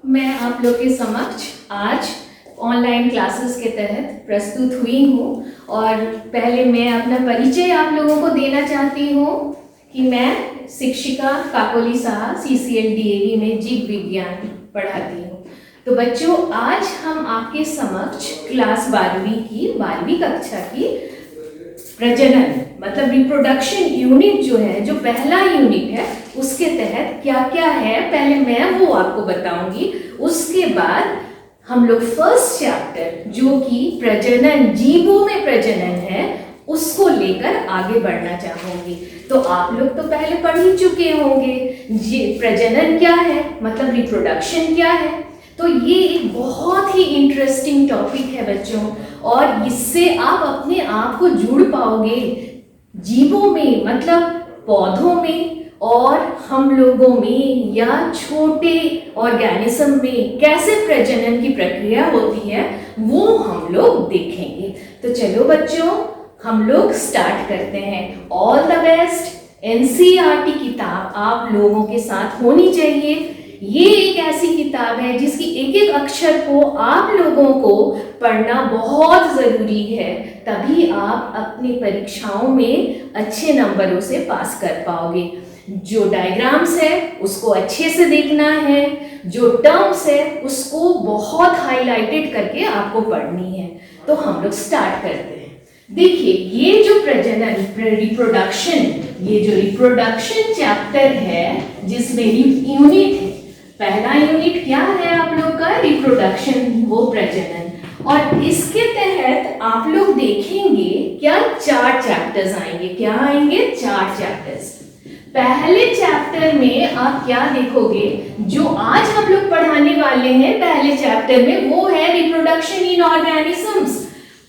मैं आप लोग के समक्ष आज ऑनलाइन क्लासेस के तहत प्रस्तुत हुई हूँ और पहले मैं अपना परिचय आप लोगों को देना चाहती हूँ कि मैं शिक्षिका काकोली साहा CCL DAV में जीव विज्ञान पढ़ाती हूँ। तो बच्चों, आज हम आपके समक्ष क्लास 12वीं की 12वीं कक्षा की प्रजनन मतलब रिप्रोडक्शन यूनिट जो है, जो पहला यूनिट है, उसके तहत क्या क्या है पहले मैं वो आपको बताऊंगी। उसके बाद हम लोग फर्स्ट चैप्टर जो कि प्रजनन, जीवों में प्रजनन है, उसको लेकर आगे बढ़ना चाहूंगी। तो आप लोग तो पहले पढ़ ही चुके होंगे प्रजनन क्या है, मतलब रिप्रोडक्शन क्या है। तो ये एक बहुत ही इंटरेस्टिंग टॉपिक है बच्चों, और इससे आप अपने आप को जुड़ पाओगे जीवों में, मतलब पौधों में और हम लोगों में या छोटे ऑर्गेनिज्म में कैसे प्रजनन की प्रक्रिया होती है वो हम लोग देखेंगे। तो चलो बच्चों, हम लोग स्टार्ट करते हैं। All the best. NCERT किताब आप लोगों के साथ होनी चाहिए। ये एक ऐसी किताब है जिसकी एक एक अक्षर को आप लोगों को पढ़ना बहुत ज़रूरी है, तभी आप अपनी परीक्षाओं में अच्छे नंबरों से पास कर पाओगे। जो डायग्राम्स है उसको अच्छे से देखना है, जो टर्म्स है उसको बहुत हाईलाइटेड करके आपको पढ़नी है। तो हम लोग स्टार्ट करते हैं। देखिए, ये जो प्रजनन रिप्रोडक्शन, ये जो रिप्रोडक्शन चैप्टर है जिसमें यूनिट है, पहला यूनिट क्या है आप लोग का, रिप्रोडक्शन, वो प्रजनन। और इसके तहत आप लोग देखेंगे क्या 4 चैप्टर्स आएंगे। क्या आएंगे? 4 चैप्टर्स। पहले चैप्टर में आप क्या देखोगे, जो आज हम लोग पढ़ाने वाले हैं पहले चैप्टर में, वो है रिप्रोडक्शन इन ऑर्गेनिजम्स।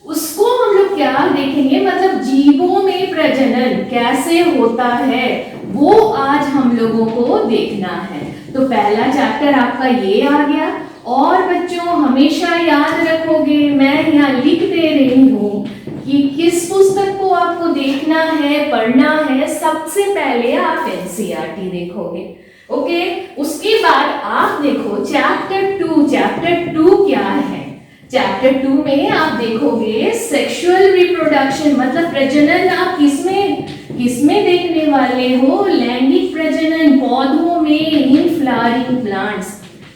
उसको हम लोग क्या देखेंगे, मतलब जीवों में प्रजनन कैसे होता है वो आज हम लोगों को देखना है। तो पहला चैप्टर आपका ये आ गया। और बच्चों हमेशा याद रखोगे, मैं यहाँ लिख दे रही हूँ कि किस पुस्तक को आपको देखना है, पढ़ना है। सबसे पहले आप NCERT देखोगे, ओके। उसके बाद आप देखो चैप्टर 2। चैप्टर 2 क्या है? चैप्टर 2 में आप देखोगे सेक्सुअल रिप्रोडक्शन, मतलब प्रजनन आप किसमें देखने वाले हो, लैंगिक प्रजनन पौधों में, इन फ्लावरिंग प्लांट्स।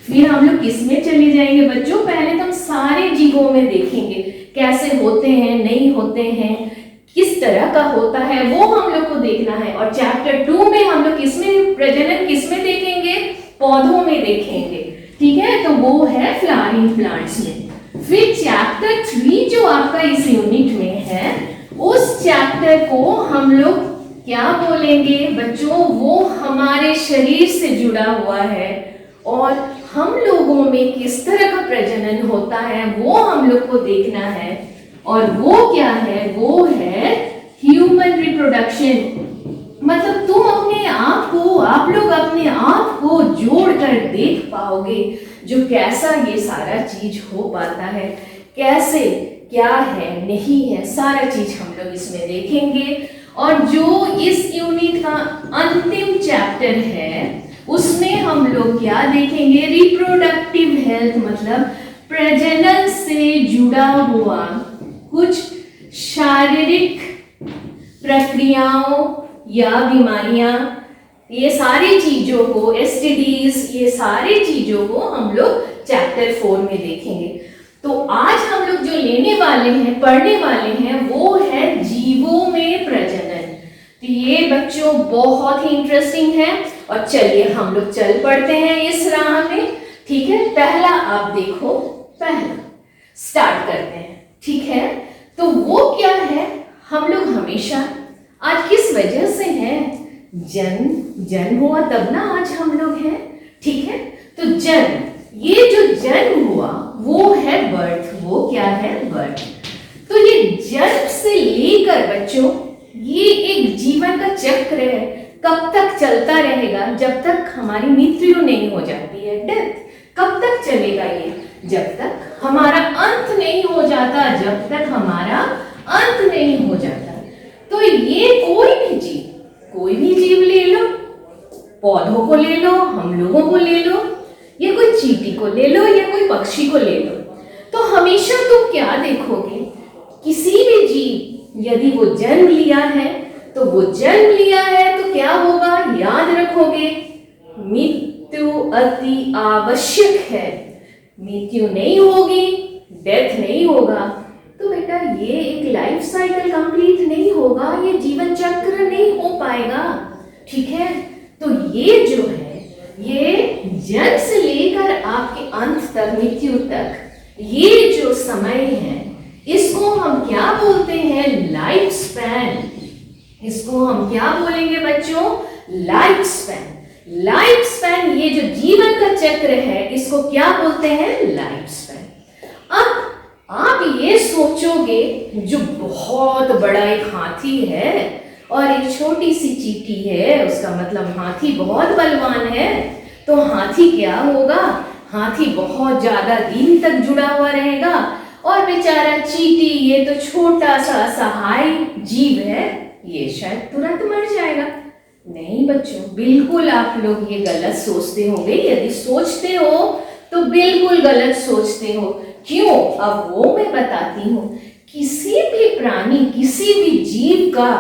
फिर हम लोग किसमें चले जाएंगे बच्चों, पहले तो हम सारे जीवों में देखेंगे कैसे होते हैं, नहीं होते हैं, किस तरह का होता है, वो हम लोग को देखना है। और चैप्टर 2 में हम लोग किसमें प्रजनन किसमें देखेंगे, पौधों में देखेंगे, ठीक है। तो वो है फ्लावरिंग प्लांट्स में। फिर चैप्टर 3 जो आपका इस यूनिट में है, उस चैप्टर को हम लोग क्या बोलेंगे बच्चों, वो हमारे शरीर से जुड़ा हुआ है और हम लोगों में किस तरह का प्रजनन होता है वो हम लोग को देखना है। और वो क्या है, वो है ह्यूमन रिप्रोडक्शन। मतलब तुम अपने आप को, आप लोग अपने आप को जोड़कर देख पाओगे जो कैसा ये सारा चीज हो पाता है, कैसे क्या है, नहीं है, सारा चीज हम लोग इसमें देखेंगे। और जो इस यूनिट का अंतिम चैप्टर है उसमें हम लोग क्या देखेंगे, रिप्रोडक्टिव हेल्थ, मतलब प्रजनन से जुड़ा हुआ कुछ शारीरिक प्रक्रियाओं या बीमारियां, ये सारी चीजों को, STDs, ये सारी चीजों को हम लोग चैप्टर 4 में देखेंगे। तो आज हम लोग जो लेने वाले हैं, पढ़ने वाले हैं, वो है जीवों में प्रजनन। तो ये बच्चों बहुत ही इंटरेस्टिंग है। और चलिए हम लोग चल पड़ते हैं इस राह में, ठीक है। पहला आप देखो, पहला स्टार्ट करते हैं, ठीक है। तो वो क्या है, हम लोग हमेशा आज किस वजह से हैं, जन्म हुआ तब ना आज हम लोग हैं, ठीक है। तो जन्म, ये जो जन्म हुआ वो है बर्थ। वो क्या है? बर्थ। तो ये जन्म से लेकर बच्चों ये एक जीवन का चक्र है, कब तक चलता रहेगा, जब तक हमारी मृत्यु नहीं हो जाती है, डेथ। कब तक चलेगा ये? जब तक हमारा अंत नहीं हो जाता, जब तक हमारा अंत नहीं हो जाता। तो ये कोई भी जीव ले लो, पौधों को ले लो, हम लोगों को ले लो, या कोई चींटी को ले लो या कोई पक्षी को ले लो, तो हमेशा तुम क्या देखोगे, किसी भी जीव यदि वो जन्म लिया है तो वो जन्म लिया है तो क्या होगा, याद रखोगे, मृत्यु अति आवश्यक है। मृत्यु नहीं होगी, डेथ नहीं होगा, तो बेटा ये एक लाइफ साइकिल कंप्लीट नहीं होगा, ये जीवन चक्र नहीं हो पाएगा। ठीक है, तो ये जो है, ये जन्म से लेकर आपके अंत तक, मृत्यु तक, ये जो समय है, इसको हम क्या बोलते हैं, लाइफ स्पैन। इसको हम क्या बोलेंगे बच्चों, लाइफ स्पैन। लाइफ स्पैन, ये जो जीवन का चक्र है, इसको क्या बोलते हैं, लाइफ स्पैन। अब आप ये सोचोगे, जो बहुत बड़ा एक हाथी है और एक छोटी सी चींटी है, उसका मतलब हाथी बहुत बलवान है, तो हाथी क्या होगा, हाथी बहुत ज्यादा दिन तक जुड़ा हुआ रहेगा, और बेचारा चींटी, ये तो छोटा सा असहाय जीव है, ये शायद तुरंत मर जाएगा। नहीं बच्चों, बिल्कुल आप लोग ये गलत सोचते होंगे। यदि सोचते हो तो बिल्कुल गलत सोचते हो। क्यों, अब वो मैं बताती हूँ। किसी भी प्राणी, किसी भी जीव का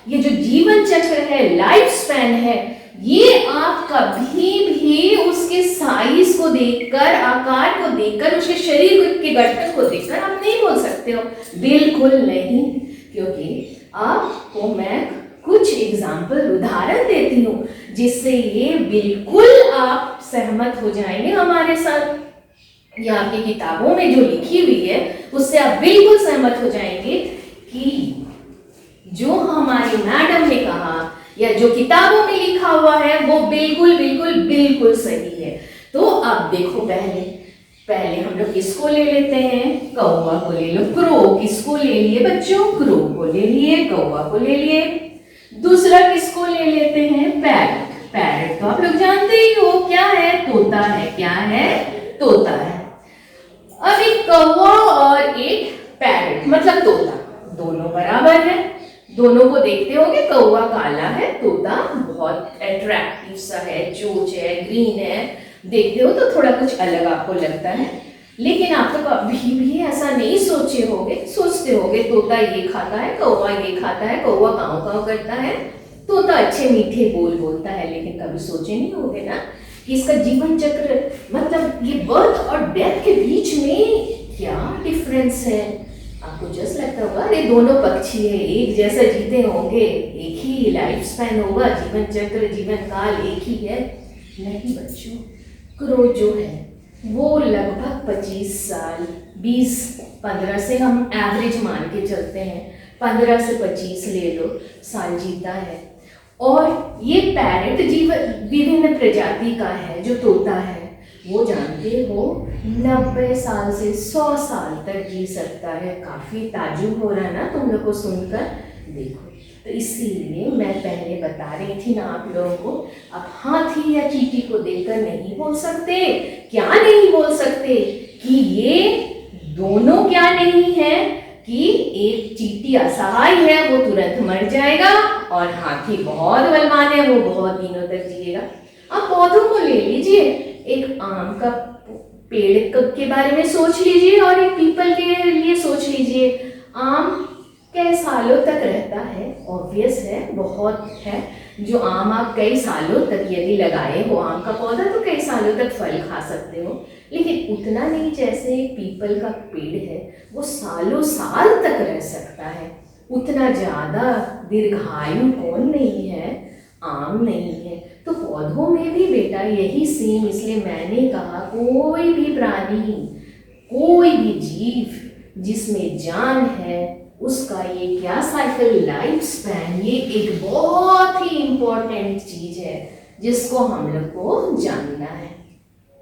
ये जो जीवन चक्र है, लाइफ स्पैन है, ये आप कभी भी उसके साइज को देखकर, आकार को देखकर, उसके शरीर के गठन को देखकर आप नहीं बोल सकते हो, बिल्कुल नहीं। क्योंकि आपको मैं कुछ एग्जाम्पल, उदाहरण देती हूँ, जिससे ये बिल्कुल आप सहमत हो जाएंगे हमारे साथ। या आपकी किताबों में जो लिखी हुई है उससे आप बिल्कुल सहमत हो जाएंगे कि जो हमारी मैडम ने कहा या जो किताबों में लिखा हुआ है वो बिल्कुल बिल्कुल बिल्कुल सही है। तो अब देखो, पहले हम लोग किसको ले लेते हैं, कौवा को ले लो। क्रो किसको ले लिए बच्चों, क्रो को ले लिए, कौवा को ले लिए। दूसरा किसको ले लेते हैं, पैरट। पैरट तो आप लोग जानते ही हो क्या है, तोता है। क्या है, तोता है। अब एक कौवा और एक पैरट मतलब तोता, दोनों बराबर है। दोनों को देखते होंगे, कौवा काला है, तोता बहुत अट्रैक्टिव सा है, चोंच है, ग्रीन है, देखते हो तो थोड़ा कुछ अलग आपको लगता है। लेकिन आप तो कभी भी ऐसा नहीं सोचे होंगे, सोचते होंगे तोता ये खाता है, कौवा ये खाता है, कौवा काव काव करता है, तोता अच्छे मीठे बोल बोलता है। लेकिन कभी सोचे नहीं होंगे ना कि इसका जीवन चक्र, मतलब ये बर्थ और डेथ के बीच में क्या डिफरेंस है। आपको जस्ट लगता होगा अरे दोनों पक्षी है, एक जैसा जीते होंगे, एक ही लाइफ स्पैन होगा, जीवन चक्र, जीवन काल एक ही है। नहीं बच्चों, क्रो जो है वो लगभग 25 साल, 20-15 से हम एवरेज मान के चलते हैं, 15 से 25 ले लो साल जीता है। और ये पैरट जीव विभिन्न प्रजाति का है, जो तोता है वो जानते हो 90 साल से 100 साल तक जी सकता है। काफी ताजुब हो रहा है ना तुम लोग को सुनकर, देखो। तो इसीलिए मैं पहले बता रही थी ना आप लोगों को, अब हाथी या चींटी को देखकर नहीं बोल सकते, क्या नहीं बोल सकते कि ये दोनों क्या नहीं है, कि एक चींटी असहाय है, वो तुरंत मर जाएगा, और हाथी बहुत बलवान है, वो बहुत दिनों तक जिएगा। अब पौधों को ले लीजिए, एक आम का पेड़ के बारे में सोच लीजिए और एक पीपल के लिए सोच लीजिए। आम कई सालों तक रहता है, ऑब्वियस है, बहुत है। जो आम आप कई सालों तक यदि लगाए हो आम का पौधा, तो कई सालों तक फल खा सकते हो। लेकिन उतना नहीं जैसे पीपल का पेड़ है, वो सालों साल तक रह सकता है। उतना ज़्यादा दीर्घायु कौन नहीं है, आम नहीं है। तो पौधों में भी बेटा यही सेम, इसलिए मैंने कहा कोई भी प्राणी, कोई भी जीव जिसमें जान है, उसका ये क्या साइकिल, लाइफ स्पैन, ये एक बहुत ही इंपॉर्टेंट चीज है जिसको हम लोग को जानना है।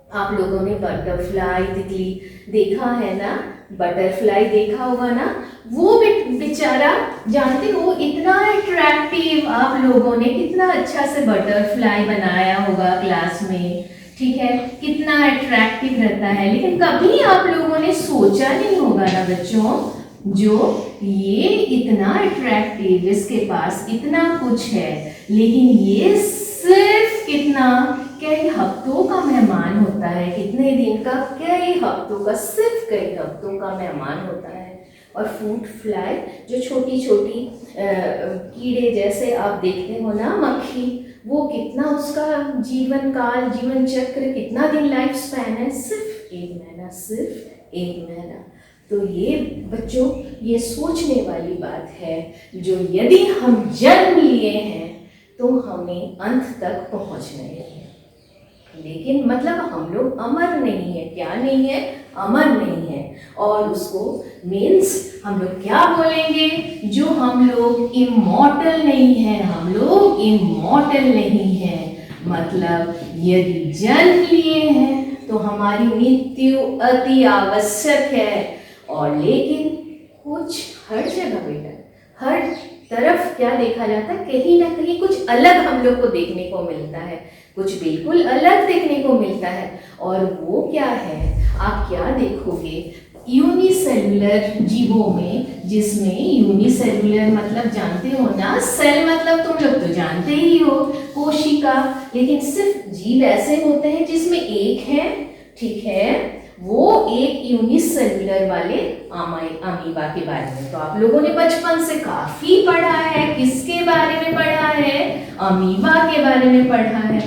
आप लोगों ने बटरफ्लाई, तितली देखा है ना, बटरफ्लाई देखा होगा ना, वो बेचारा जानते हो इतना अट्रैक्टिव, आप लोगों ने कितना अच्छा से बटरफ्लाई बनाया होगा क्लास में, ठीक है, कितना अट्रैक्टिव रहता है। लेकिन कभी आप लोगों ने सोचा नहीं होगा ना बच्चों, जो ये इतना अट्रैक्टिव, इसके पास इतना कुछ है, लेकिन ये सिर्फ कितना कई हफ्तों का मेहमान होता है, कितने दिन का, कई हफ्तों का, सिर्फ कई हफ्तों का मेहमान होता है। और फ्रूट फ्लाई जो छोटी छोटी कीड़े जैसे आप देखते हो ना, मक्खी, वो कितना उसका जीवन काल, जीवन चक्र, कितना दिन लाइफ स्पैन है, सिर्फ 1 महीना, सिर्फ 1 महीना। तो ये बच्चों, ये सोचने वाली बात है, जो यदि हम जन्म लिए हैं तो हमें अंत तक पहुंचना है, लेकिन मतलब हम लोग अमर नहीं है। क्या नहीं है? अमर नहीं है। और उसको मीन्स हम लोग क्या बोलेंगे, जो हम लोग इमॉर्टल नहीं है, हम लोग इमॉर्टल नहीं है। मतलब यदि जन्म लिए हैं तो हमारी मृत्यु अति आवश्यक है। और लेकिन कुछ हर जगह बेटा, हर तरफ क्या देखा जाता है, कहीं ना कहीं कुछ अलग हम लोग को देखने को मिलता है, कुछ बिल्कुल अलग देखने को मिलता है। और वो क्या है, आप क्या देखोगे, यूनिसेलुलर जीवों में, जिसमें यूनिसेलुलर मतलब जानते हो ना, सेल मतलब तुम लोग तो जानते ही हो, कोशिका। लेकिन सिर्फ जीव ऐसे होते हैं जिसमें एक है, ठीक है, वो एक यूनिसेलुलर वाले अमीबा के बारे में तो आप लोगों ने बचपन से काफी पढ़ा है। किसके बारे में पढ़ा है? अमीबा के बारे में पढ़ा है।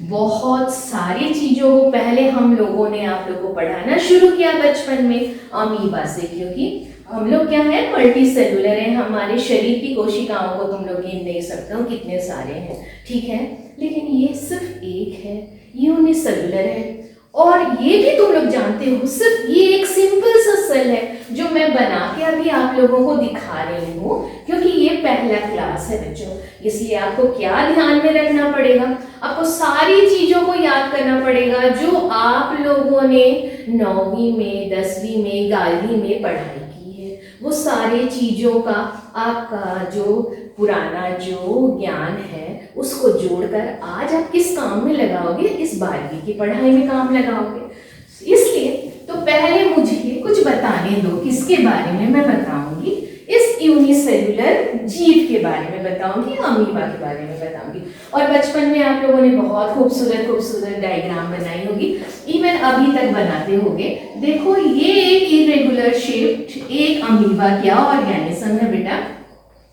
बहुत सारी चीजों को पहले हम लोगों ने आप लोगों को पढ़ाना शुरू किया बचपन में अमीबा से, क्योंकि हम लोग क्या है, मल्टी सेलुलर है। हमारे शरीर की कोशिकाओं को तुम लोग गिन नहीं सकते हो कितने सारे हैं, ठीक है, लेकिन ये सिर्फ एक है, यूनिसेलुलर है। और ये भी तुम लोग जानते हो, सिर्फ ये एक सिंपल सा सेल है जो मैं बना के अभी आप लोगों को दिखा रही हूँ, क्योंकि ये पहला क्लास है बच्चों। इसलिए आपको क्या ध्यान में रखना पड़ेगा, आपको सारी चीजों को याद करना पड़ेगा जो आप लोगों ने 9वीं में, 10वीं में, 11वीं में पढ़ाई की है। वो सारी चीजों का आपका जो पुराना जो ज्ञान है उसको जोड़कर आज आप किस काम में लगाओगे, इस 12वीं की पढ़ाई में काम लगाओगे। इसलिए तो पहले मुझे कुछ बताने दो, किसके बारे में मैं बताऊंगी, इस यूनिसेलुलर जीव के बारे में बताऊंगी, अमीबा के बारे में बताऊंगी। और बचपन में आप लोगों ने बहुत खूबसूरत खूबसूरत डायग्राम बनाई होगी, इवन अभी तक बनाते होगे। देखो ये एक इरेगुलर शेप्ड एक अमीबा क्या ऑर्गेनिज्म है बेटा,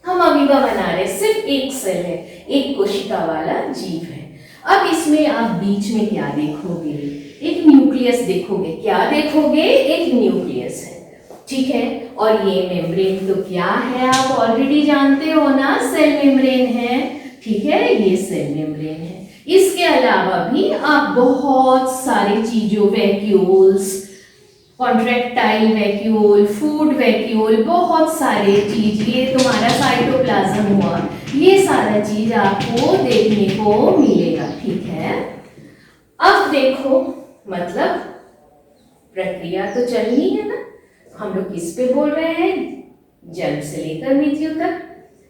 हम अमीबा बना रहे, सिर्फ एक सेल है, एक कोशिका वाला जीव है। अब इसमें आप बीच में क्या देखोगे, एक न्यूक्लियस देखोगे। क्या देखोगे? एक न्यूक्लियस है, ठीक है। और ये मेम्ब्रेन तो क्या है, आप ऑलरेडी जानते हो ना, सेल मेम्ब्रेन है, ठीक है, ये सेल मेम्ब्रेन है। इसके अलावा भी आप बहुत सारी चीजों, vacuoles, contractile vacuole, food vacuole, बहुत सारे चीज, ये तुम्हारा साइटोप्लाज्म हुआ, ये सारा चीज आपको देखने को मिलेगा, ठीक है। अब देखो, मतलब प्रक्रिया तो चलनी है ना, हम लोग किस पे बोल रहे हैं, जन्म से लेकर मृत्यु तक।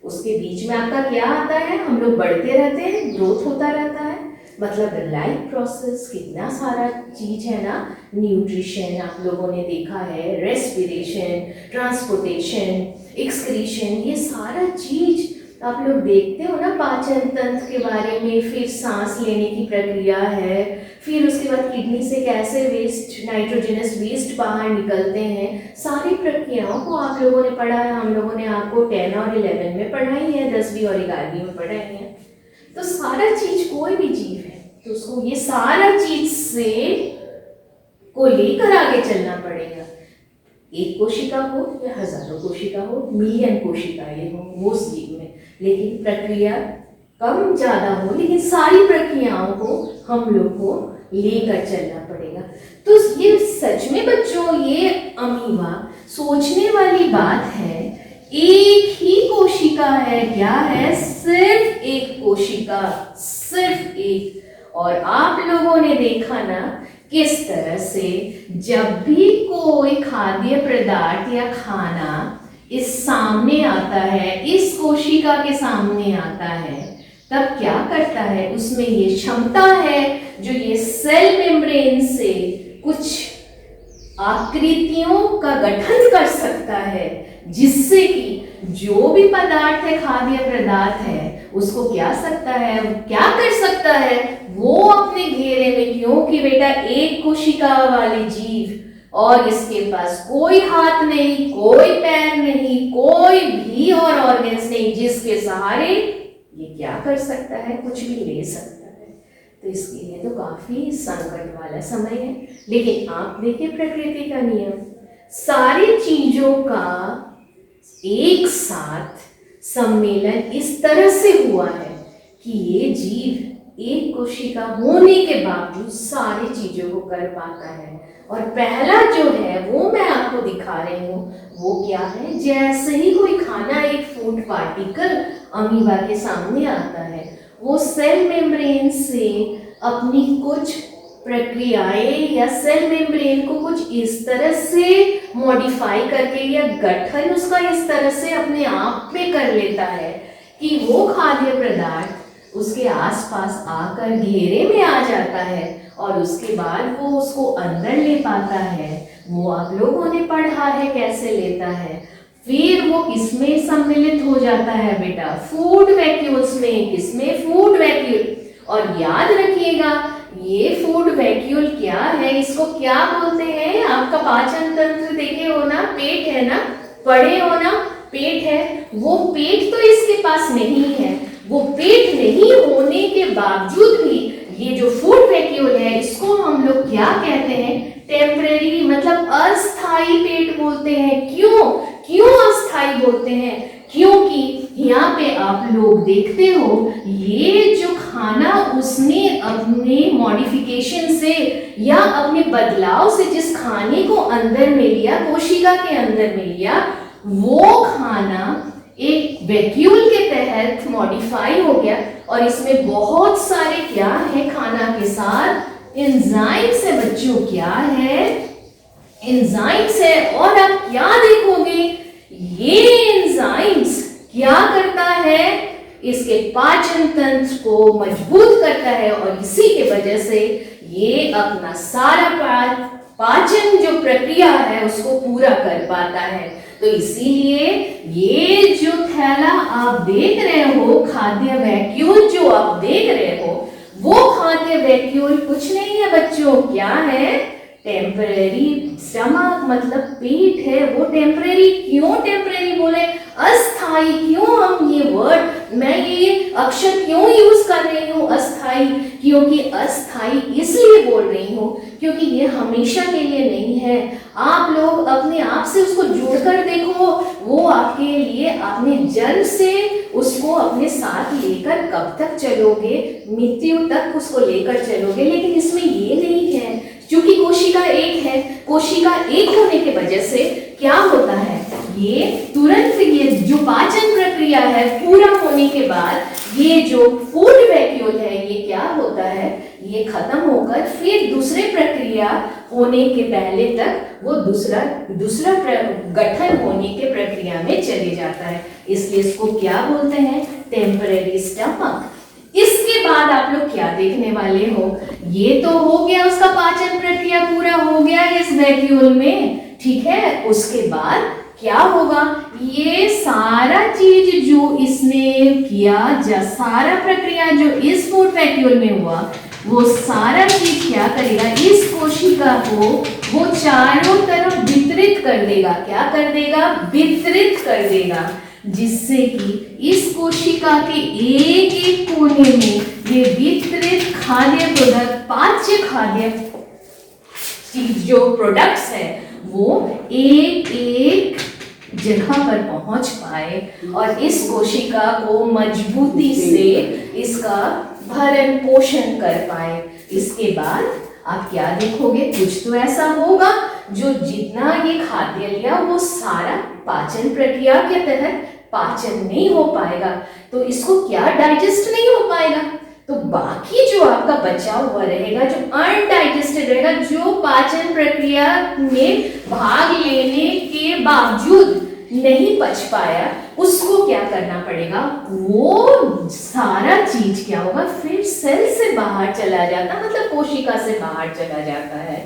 उसके बीच में आपका क्या आता है, हम लोग बढ़ते रहते हैं, ग्रोथ होता रहता है, मतलब लाइफ प्रोसेस, कितना सारा चीज है ना, न्यूट्रिशन आप लोगों ने देखा है, रेस्पिरेशन, ट्रांसपोर्टेशन, एक्सक्रीशन, ये सारा चीज आप लोग देखते हो ना, पाचन तंत्र के बारे में, फिर सांस लेने की प्रक्रिया है, फिर उसके बाद किडनी से कैसे वेस्ट, नाइट्रोजनस वेस्ट बाहर निकलते हैं, सारी प्रक्रियाओं को आप लोगों ने पढ़ा है। हम लोगों ने आपको 10 और 11 में पढ़ाई है, 10वीं और 11वीं में पढ़ाई है। तो सारा चीज, कोई भी जीव है तो उसको ये सारा चीज से को लेकर आगे चलना पड़ेगा। एक कोशिका हो या हजारों कोशिका हो, मिलियन कोशिकाएं हो वो उस जीव में, लेकिन प्रक्रिया कम ज्यादा हो, लेकिन सारी प्रक्रियाओं को हम लोग को लेकर चलना पड़ेगा। तो ये सच में बच्चों, ये अमीबा सोचने वाली बात है। एक ही कोशिका है, क्या है, सिर्फ एक कोशिका, सिर्फ एक। और आप लोगों ने देखा ना किस तरह से जब भी कोई खाद्य पदार्थ या खाना इस सामने आता है, इस कोशिका के सामने आता है, तब क्या करता है, उसमें ये क्षमता है जो ये सेल मेम्ब्रेन से कुछ आकृतियों का गठन कर सकता है, जिससे कि जो भी पदार्थ है, खाद्य पदार्थ है, उसको क्या सकता है, क्या कर सकता है, वो अपने घेरे में, क्योंकि बेटा एक कोशिका वाली जीव और इसके पास कोई हाथ नहीं, कोई पैर नहीं, कोई भी और ऑर्गन्स नहीं जिसके सहारे ये क्या कर सकता है, कुछ भी ले सकता है। तो इसके लिए तो काफी संकट वाला समय है। लेकिन आप देखिए प्रकृति का नियम, सारी चीजों का एक साथ सम्मेलन इस तरह से हुआ है कि ये जीव एक कोशिका होने के बावजूद सारी चीजों को कर पाता है। और पहला जो है वो मैं आपको दिखा रही हूँ, वो क्या है, जैसे ही कोई खाना, एक फूड पार्टिकल अमीबा के सामने आता है, वो सेल मेम्ब्रेन से अपनी कुछ प्रक्रियाएं या सेल मेम्ब्रेन को कुछ इस तरह से मॉडिफाई करके या गठन उसका इस तरह से अपने आप में कर लेता है कि वो खाद्य पदार्थ उसके आसपास आकर घेरे में आ जाता है और उसके बाद वो उसको अंदर ले पाता है। वो आप लोगों ने पढ़ा है कैसे लेता है। फिर वो किसमें सम्मिलित हो जाता है बेटा, फूड वैक्यूल्स में। किसमें, फूड वैक्यूल। और याद रखिएगा ये फूड वैक्यूल क्या है, इसको क्या बोलते हैं, आपका पाचन तंत्र देखे हो ना, पेट है ना, पढ़े हो ना, पेट है। वो पेट तो इसके पास नहीं है, वो पेट नहीं होने के बावजूद भी ये जो फूड वैक्यूल है इसको हम लोग क्या कहते हैं, टेम्परेरी, मतलब अस्थाई पेट बोलते हैं। क्यों अस्थाई बोलते हैं, क्योंकि यहाँ पे आप लोग देखते हो ये जो खाना उसने अपने मॉडिफिकेशन से या अपने बदलाव से जिस खाने को अंदर में लिया, कोशिका के अंदर में लिया, वो खाना एक वैक्यूल के तहत मॉडिफाई हो गया। और इसमें बहुत सारे क्या है, खाना के साथ एंजाइम्स है बच्चों। क्या है, एंजाइम्स है। और आप क्या देखोगे, ये एंजाइम्स क्या करता है, इसके पाचन तंत्र को मजबूत करता है और इसी के वजह से ये अपना सारा पाचन जो प्रक्रिया है उसको पूरा कर पाता है। तो इसीलिए ये जो थैला आप देख रहे हो, खाद्य वैक्यूल जो आप देख रहे हो, वो खाद्य वैक्यूल कुछ नहीं है बच्चों, क्या है, टेम्परेरी स्टमक, मतलब पेट है वो टेम्परेरी। क्यों टेम्परेरी बोले, अस्थाई। क्यों हम ये वर्ड, मैं ये अक्षर क्यों यूज कर रही हूँ अस्थाई, क्योंकि अस्थाई इसलिए बोल रही हूँ क्योंकि ये हमेशा के लिए नहीं है। आप लोग अपने आप से उसको जोड़कर देखो, वो आपके लिए अपने जन्म से उसको अपने साथ लेकर कब तक चलोगे, मृत्यु तक उसको लेकर चलोगे। लेकिन इसमें ये नहीं है, क्योंकि कोशिका एक है, कोशिका एक होने की वजह से क्या होता है, ये तुरंत ये जो पाचन प्रक्रिया है पूरा होने के बाद ये जो फूड वैक्यूल है ये क्या होता है, ये खत्म होकर फिर दूसरे प्रक्रिया होने के पहले तक वो दूसरा गठन होने के प्रक्रिया में चले जाता है। इसलिए इसको क्या बोलते हैं, टेम्परेरी स्टमक। इसके बाद आप लोग क्या देखने वाले हो, ये तो हो गया उसका पाचन प्रक्रिया पूरा हो गया इस वैक्यूल में, ठीक है। उसके बाद क्या होगा, ये सारा चीज जो इसने किया, सारा प्रक्रिया जो इस फूड वैक्यूल में हुआ, वो सारा चीज क्या करेगा, इस कोशिका को वो चारों तरफ वितरित कर देगा। क्या कर देगा, वितरित कर देगा, जिससे कि इस कोशिका के एक एक कोने में ये वितरित खाद्य प्रोडक्ट, पाच्य खाद्य चीज जो प्रोडक्ट्स है वो एक एक जगह पर पहुंच पाए और इस कोशिका को मजबूती से इसका भरण पोषण कर पाए। इसके बाद आप क्या देखोगे, कुछ तो ऐसा होगा जो जितना ये खाद्य लिया वो सारा पाचन प्रक्रिया के तहत पाचन नहीं हो पाएगा, तो इसको क्या डाइजेस्ट नहीं हो पाएगा, तो बाकी जो आपका बचा हुआ रहेगा, जो अनडाइजेस्टेड रहेगा, जो पाचन प्रक्रिया में भाग लेने के बावजूद नहीं पच पाया, उसको क्या करना पड़ेगा, वो सारा चीज क्या होगा, फिर सेल से बाहर चला जाता, मतलब कोशिका से बाहर चला जाता है।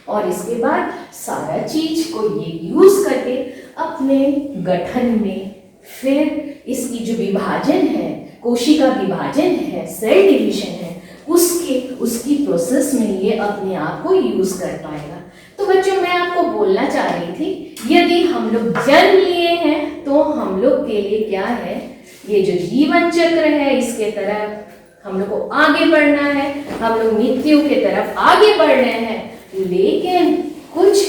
और इसके बाद सारा चीज को ये यूज करके अपने गठन में फिर इसकी जो विभाजन है, कोशिका विभाजन है, सेल डिवीजन है, उसके के उसकी प्रोसेस में ये अपने आप को यूज कर पाएगा। तो बच्चों मैं आपको बोलना चाह रही थी, यदि हम लोग जन्म लिए हैं तो हम लोग के लिए क्या है, ये जो जीवन चक्र है इसके तरफ हम लोग को आगे बढ़ना है, हम लोग मृत्यु के तरफ आगे बढ़ रहे हैं। लेकिन कुछ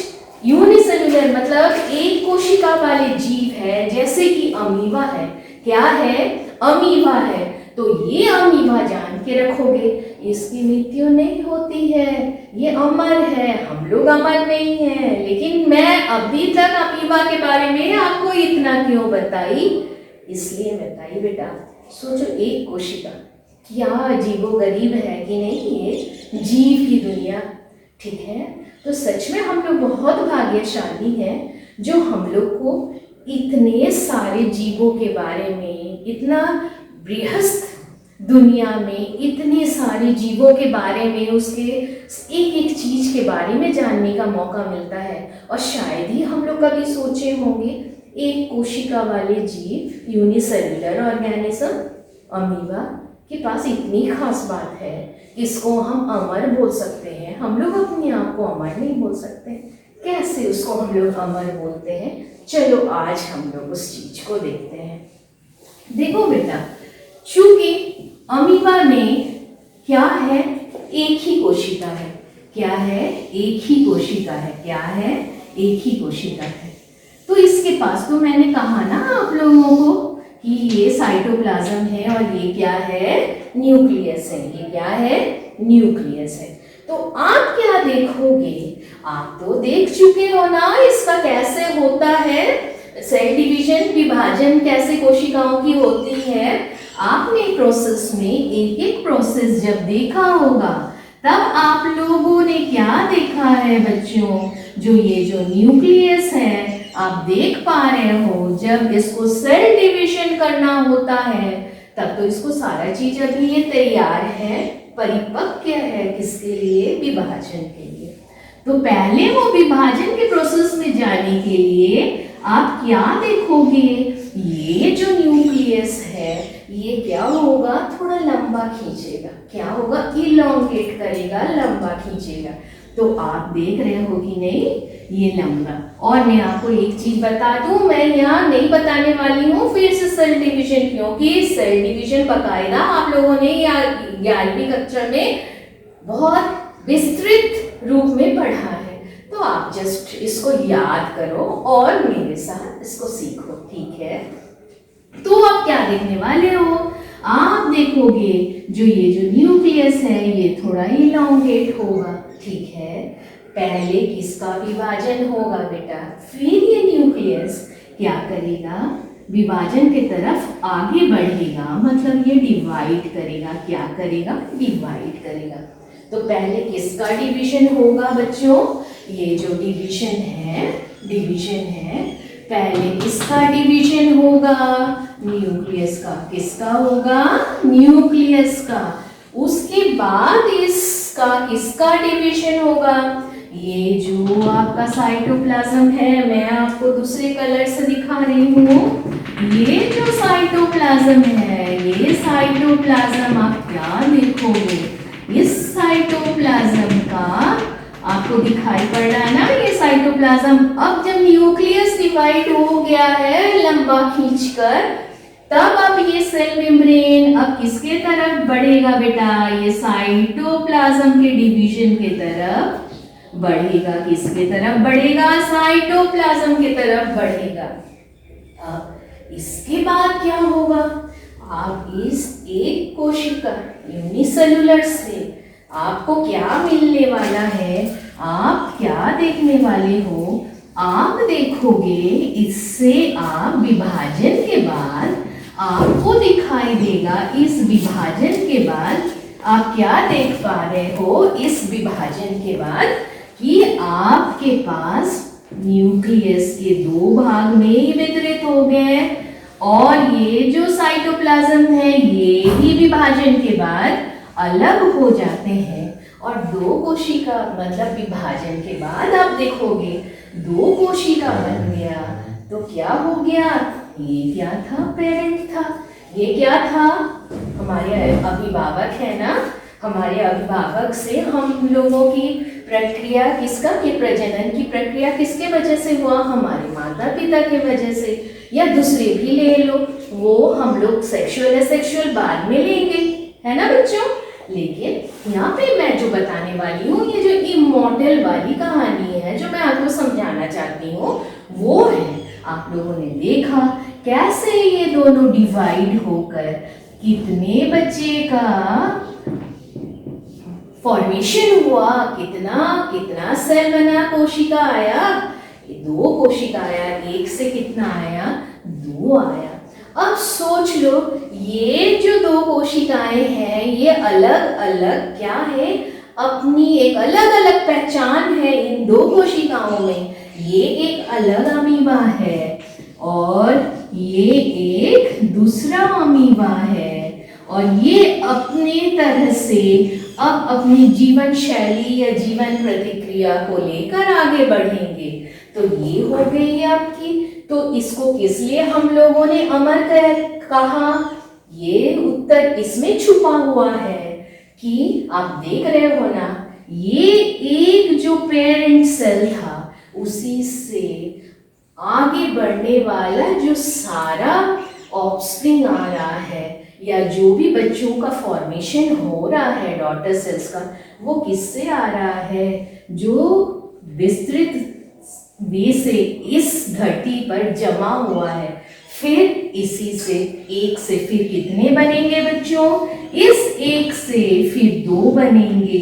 यूनिसेलुलर मतलब एक कोशिका वाले जीव है, जैसे कि अमीबा है। क्या है? अमीबा है। तो ये अमीबा जान के रखोगे, इसकी मृत्यु नहीं होती है, ये अमर है। हम लोग अमर नहीं है, लेकिन मैं अभी तक अमीबा के बारे में आपको इतना क्यों बताई? इसलिए बताई बेटा, सोचो एक कोशिका क्या अजीबो गरीब है कि नहीं, ये जीव की दुनिया, ठीक है। तो सच में हम लोग बहुत भाग्यशाली हैं जो हम लोग को इतने सारे जीवों के बारे में, इतना बृहस्थ दुनिया में इतने सारे जीवों के बारे में, उसके एक एक चीज के बारे में जानने का मौका मिलता है। और शायद ही हम लोग कभी सोचे होंगे एक कोशिका वाले जीव, यूनिसेल्युलर ऑर्गेनिज्म अमीबा के पास इतनी खास बात है कि इसको हम अमर बोल सकते हैं। हम लोग अपने आप को अमर नहीं बोल सकते, कैसे उसको हम लोग अमर बोलते हैं? चलो आज हम लोग उस चीज को देखते हैं। देखो बेटा, चूंकि अमीबा में क्या है, एक ही कोशिका है। क्या है? एक ही कोशिका है। क्या है? एक ही कोशिका है। तो इसके पास तो मैंने कहा ना आप लोगों को कि ये साइटोप्लाज्म है और ये क्या है? न्यूक्लियस है। ये क्या है? न्यूक्लियस है। तो आप क्या देखोगे? आप तो देख चुके हो ना इसका कैसे होता है सेल डिवीजन, विभाजन कैसे कोशिकाओं की होती है। आपने प्रोसेस में एक एक प्रोसेस जब देखा होगा, तब आप लोगों ने क्या देखा है बच्चों? जो ये जो न्यूक्लियस है आप देख पा रहे हो, जब इसको सेल डिवीजन करना होता है तब तो इसको सारा चीज अभी ये तैयार है, परिपक्व है, किसके लिए? विभाजन के लिए। तो पहले वो विभाजन के प्रोसेस में जाने के लिए आप क्या देखोगे? ये जो न्यूक्लियस है ये क्या होगा? थोड़ा लंबा खींचेगा। क्या होगा? इलोंगेट करेगा, लंबा खींचेगा। तो आप देख रहे हो कि नहीं, ये लंबा। और मैं आपको एक चीज बता दूं, मैं यहाँ नहीं बताने वाली हूँ फिर से सेल डिवीजन, क्योंकि सेल डिवीजन बकायदा आप लोगों ने 11वीं कक्षा में बहुत विस्तृत रूप में पढ़ा है। तो आप जस्ट इसको याद करो और मेरे साथ इसको सीखो, ठीक है। तो आप क्या देखने वाले हो? आप देखोगे जो ये जो न्यूक्लियस है ये थोड़ा इलोंगेट होगा, ठीक है। पहले किसका विभाजन होगा बेटा? फिर ये न्यूक्लियस क्या करेगा? विभाजन की तरफ आगे बढ़ेगा, मतलब ये डिवाइड करेगा। क्या करेगा? डिवाइड करेगा। तो पहले किसका डिवीजन होगा बच्चों? ये जो डिवीजन है, पहले किसका डिवीजन होगा? न्यूक्लियस का। किसका होगा? न्यूक्लियस का। उसके बाद इसका किसका डिवीजन होगा? ये जो आपका साइटोप्लाज्म है, मैं आपको दूसरे कलर से दिखा रही हूँ। ये जो साइटोप्लाज्म है, ये साइटोप्लाज्म आप क्या देखोगे? इस साइटोप्लाज्म का आपको दिखाई पड़ रहा है ना ये साइटोप्लाज्म। अब जब न्यूक्लियस डिवाइड हो गया है लंबा खींचकर, तब अब ये सेल मेम्ब्रेन अब किसके तरफ बढ़ेगा बेटा? ये साइटोप्लाज्म के डिवीजन के तरफ बढ़ेगा। किसके तरफ बढ़ेगा? साइटोप्लाज्म के तरफ बढ़ेगा। अब इसके बाद क्या होगा? आप इस एक कोशिका यूनिसेलुलर से आपको क्या मिलने वाला है? आप क्या देखने वाले हो? आप देखोगे इससे आप विभाजन के बाद आपको दिखाई देगा, इस विभाजन के बाद आप क्या देख पा रहे हो? इस विभाजन के बाद कि आपके पास न्यूक्लियस के दो भाग में ही वितरित हो गए और ये जो साइटोप्लाज्म है ये भी विभाजन के बाद अलग हो जाते हैं। और दो कोशिका मतलब विभाजन के बाद आप देखोगे दो कोशिका बन गया। तो क्या हो गया? ये क्या था? पेरेंट था। ये क्या था? हमारे अभिभावक है ना, हमारे अभिभावक से हम लोगों की प्रक्रिया किसका कि प्रजनन की प्रक्रिया किसके वजह से हुआ, हमारे माता पिता के वजह से, या दूसरे भी ले लो, वो हम लोग सेक्सुअल एसेक्सुअल बाद में लेंगे, है ना बच्चों। लेकिन यहाँ पे मैं जो बताने वाली हूँ, ये जो इमॉर्टल वाली कहानी है जो मैं आपको समझाना चाहती हूँ, वो है आप लोगों ने देखा कैसे ये दोनों डिवाइड होकर कितने बच्चे का फॉर्मेशन हुआ, कितना कितना सेल बना, कोशिका आया, 2 कोशिका आया, 1 से कितना आया, 2 आया। अब सोच लो ये जो 2 कोशिकाएं हैं ये अलग अलग क्या है, अपनी एक अलग अलग पहचान है इन 2 कोशिकाओं में। ये एक अलग अमीबा है और ये एक दूसरा अमीबा है, और ये अपने तरह से अब अपनी जीवन शैली या जीवन प्रतिक्रिया को लेकर आगे बढ़ेंगे। तो ये हो गई आपकी, तो इसको किस लिए हम लोगों ने अमर कहा, ये उत्तर इसमें छुपा हुआ है कि आप देख रहे हो ना, ये एक जो पेरेंट सेल था उसी से आगे बढ़ने वाला जो सारा ऑफस्प्रिंग आ रहा है या जो भी बच्चों का फॉर्मेशन हो रहा है डॉटर सेल्स का, वो किससे आ रहा है, जो विस्तृत वे से इस धरती पर जमा हुआ है। फिर इसी से 1 से फिर कितने बनेंगे बच्चों, इस 1 से फिर 2 बनेंगे,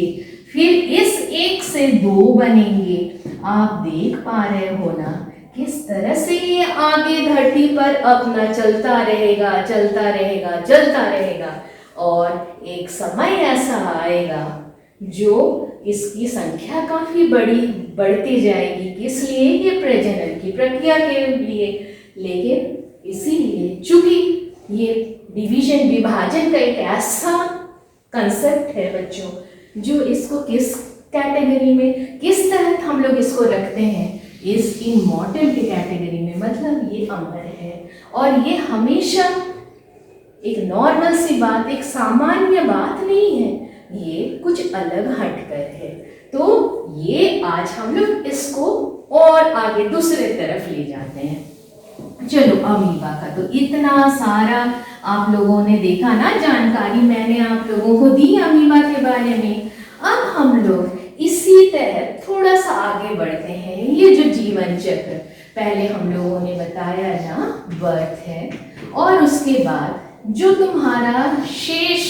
फिर इस 1 से 2 बनेंगे। आप देख पा रहे हो ना किस तरह से ये आगे धरती पर अपना चलता रहेगा, चलता रहेगा, चलता रहेगा, और एक समय ऐसा आएगा जो इसकी संख्या काफी बढ़ती जाएगी। किस लिए, ये प्रजनन की प्रक्रिया के लिए। लेकिन इसीलिए चूंकि ये डिवीजन विभाजन का एक ऐसा कंसेप्ट है बच्चों, जो इसको किस कैटेगरी में, किस तरह हम लोग इसको रखते हैं, इस इमॉर्टल की कैटेगरी में, मतलब ये अमर है। और ये हमेशा एक नॉर्मल सी बात, एक सामान्य बात नहीं है, ये कुछ अलग हटकर है। तो ये आज हम लोग इसको और आगे दूसरे तरफ ले जाते हैं। चलो, अमीबा का तो इतना सारा आप लोगों ने देखा ना, जानकारी मैंने आप लोगों को दी अमीबा के बारे में। अब हम लोग इसी तरह थोड़ा सा आगे बढ़ते हैं। ये जो जीवन चक्र पहले हम लोगों ने बताया ना, बर्थ है, और उसके बाद जो तुम्हारा शेष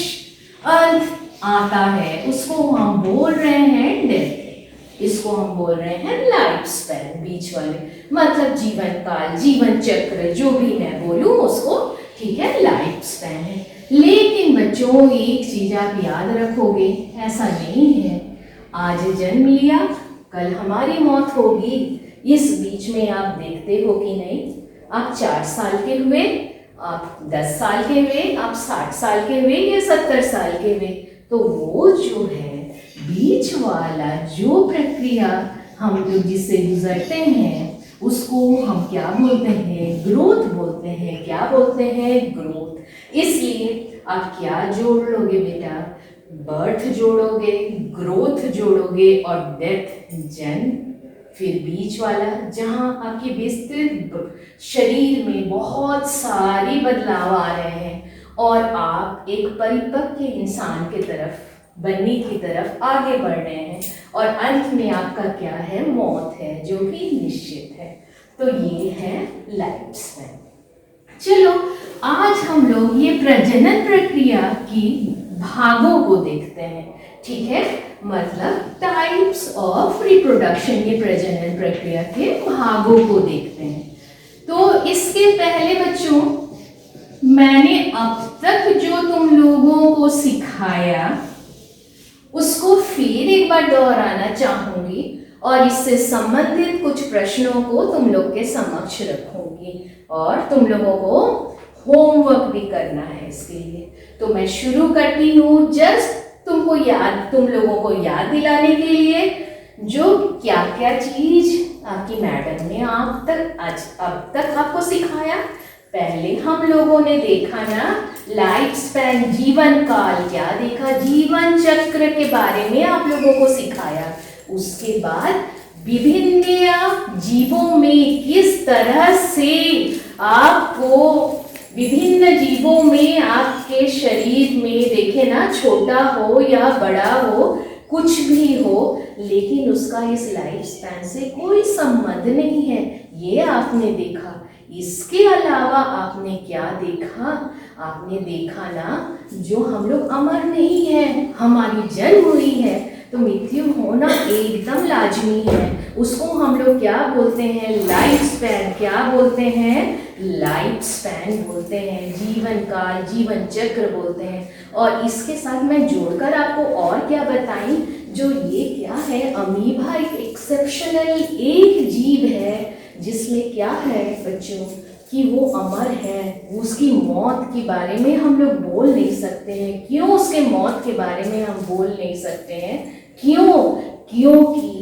अंत आता है उसको हम बोल रहे हैं डेथ, इसको हम बोल रहे हैं लाइफ स्पैन, बीच वाले, मतलब जीवन काल, जीवन चक्र, जो भी मैं बोलूं उसको, ठीक है, लाइफ स्पैन है। लेकिन बच्चों एक चीज आप याद रखोगे, ऐसा नहीं है आज जन्म लिया कल हमारी मौत होगी, इस बीच में आप देखते हो कि नहीं, आप 4 साल के हुए, आप 10 साल के हुए, आप 60 साल के हुए या 70 साल के हुए, तो वो जो है बीच वाला जो प्रक्रिया हम लोग जिससे गुजरते हैं उसको हम क्या बोलते हैं, ग्रोथ बोलते हैं। क्या बोलते हैं, ग्रोथ। इसलिए आप क्या जोड़ लोगे बेटा, बर्थ जोड़ोगे, ग्रोथ जोड़ोगे, और डेथ जन्म, फिर बीच वाला जहां आपके विस्तृत शरीर में बहुत सारी बदलाव आ रहे हैं और आप एक परिपक्व इंसान की तरफ बनने की तरफ आगे बढ़ रहे हैं, और अंत में आपका क्या है, मौत है, जो कि निश्चित है। तो ये है लाइफ स्पैन। चलो, आज हम लोग ये प्रजनन प्रक्रिया की भागों को देखते हैं, ठीक है, मतलब टाइप्स ऑफ रिप्रोडक्शन, ये प्रजनन प्रक्रिया के भागों को देखते हैं। तो इसके पहले बच्चों मैंने अब तक जो तुम लोगों को सिखाया उसको फिर एक बार दोहराना चाहूंगी और इससे संबंधित कुछ प्रश्नों को तुम लोग के समक्ष रखूंगी, और तुम लोगों को होमवर्क भी करना है इसके लिए। तो मैं शुरू करती हूँ जस्ट तुम लोगों को याद दिलाने के लिए, जो क्या क्या चीज आपकी मैडम ने अब तक आपको सिखाया। पहले हम लोगों ने देखा ना लाइफ स्पैन, जीवन काल क्या देखा, जीवन चक्र के बारे में आप लोगों को सिखाया। उसके बाद विभिन्न जीवों में किस तरह से आपको विभिन्न जीवों में आपके शरीर में देखे ना, छोटा हो या बड़ा हो, कुछ भी हो, लेकिन उसका इस लाइफ स्पैन से कोई संबंध नहीं है, ये आपने देखा। इसके अलावा आपने क्या देखा, आपने देखा ना, जो हम लोग अमर नहीं है, हमारी जन्म हुई है तो मृत्यु होना एकदम लाजमी है। उसको हम लोग क्या बोलते हैं, लाइफ स्पैन। क्या बोलते हैं, लाइफ स्पैन बोलते हैं, जीवन काल, जीवन चक्र बोलते हैं। और इसके साथ मैं जोड़कर आपको और क्या बताई, जो ये क्या है, अमीबा एक एक्सेप्शनल एक जीव है जिसमें क्या है बच्चों कि वो अमर है। उसकी मौत के बारे में हम लोग बोल नहीं सकते हैं। क्यों उसके मौत के बारे में हम बोल नहीं सकते हैं, क्यों, क्योंकि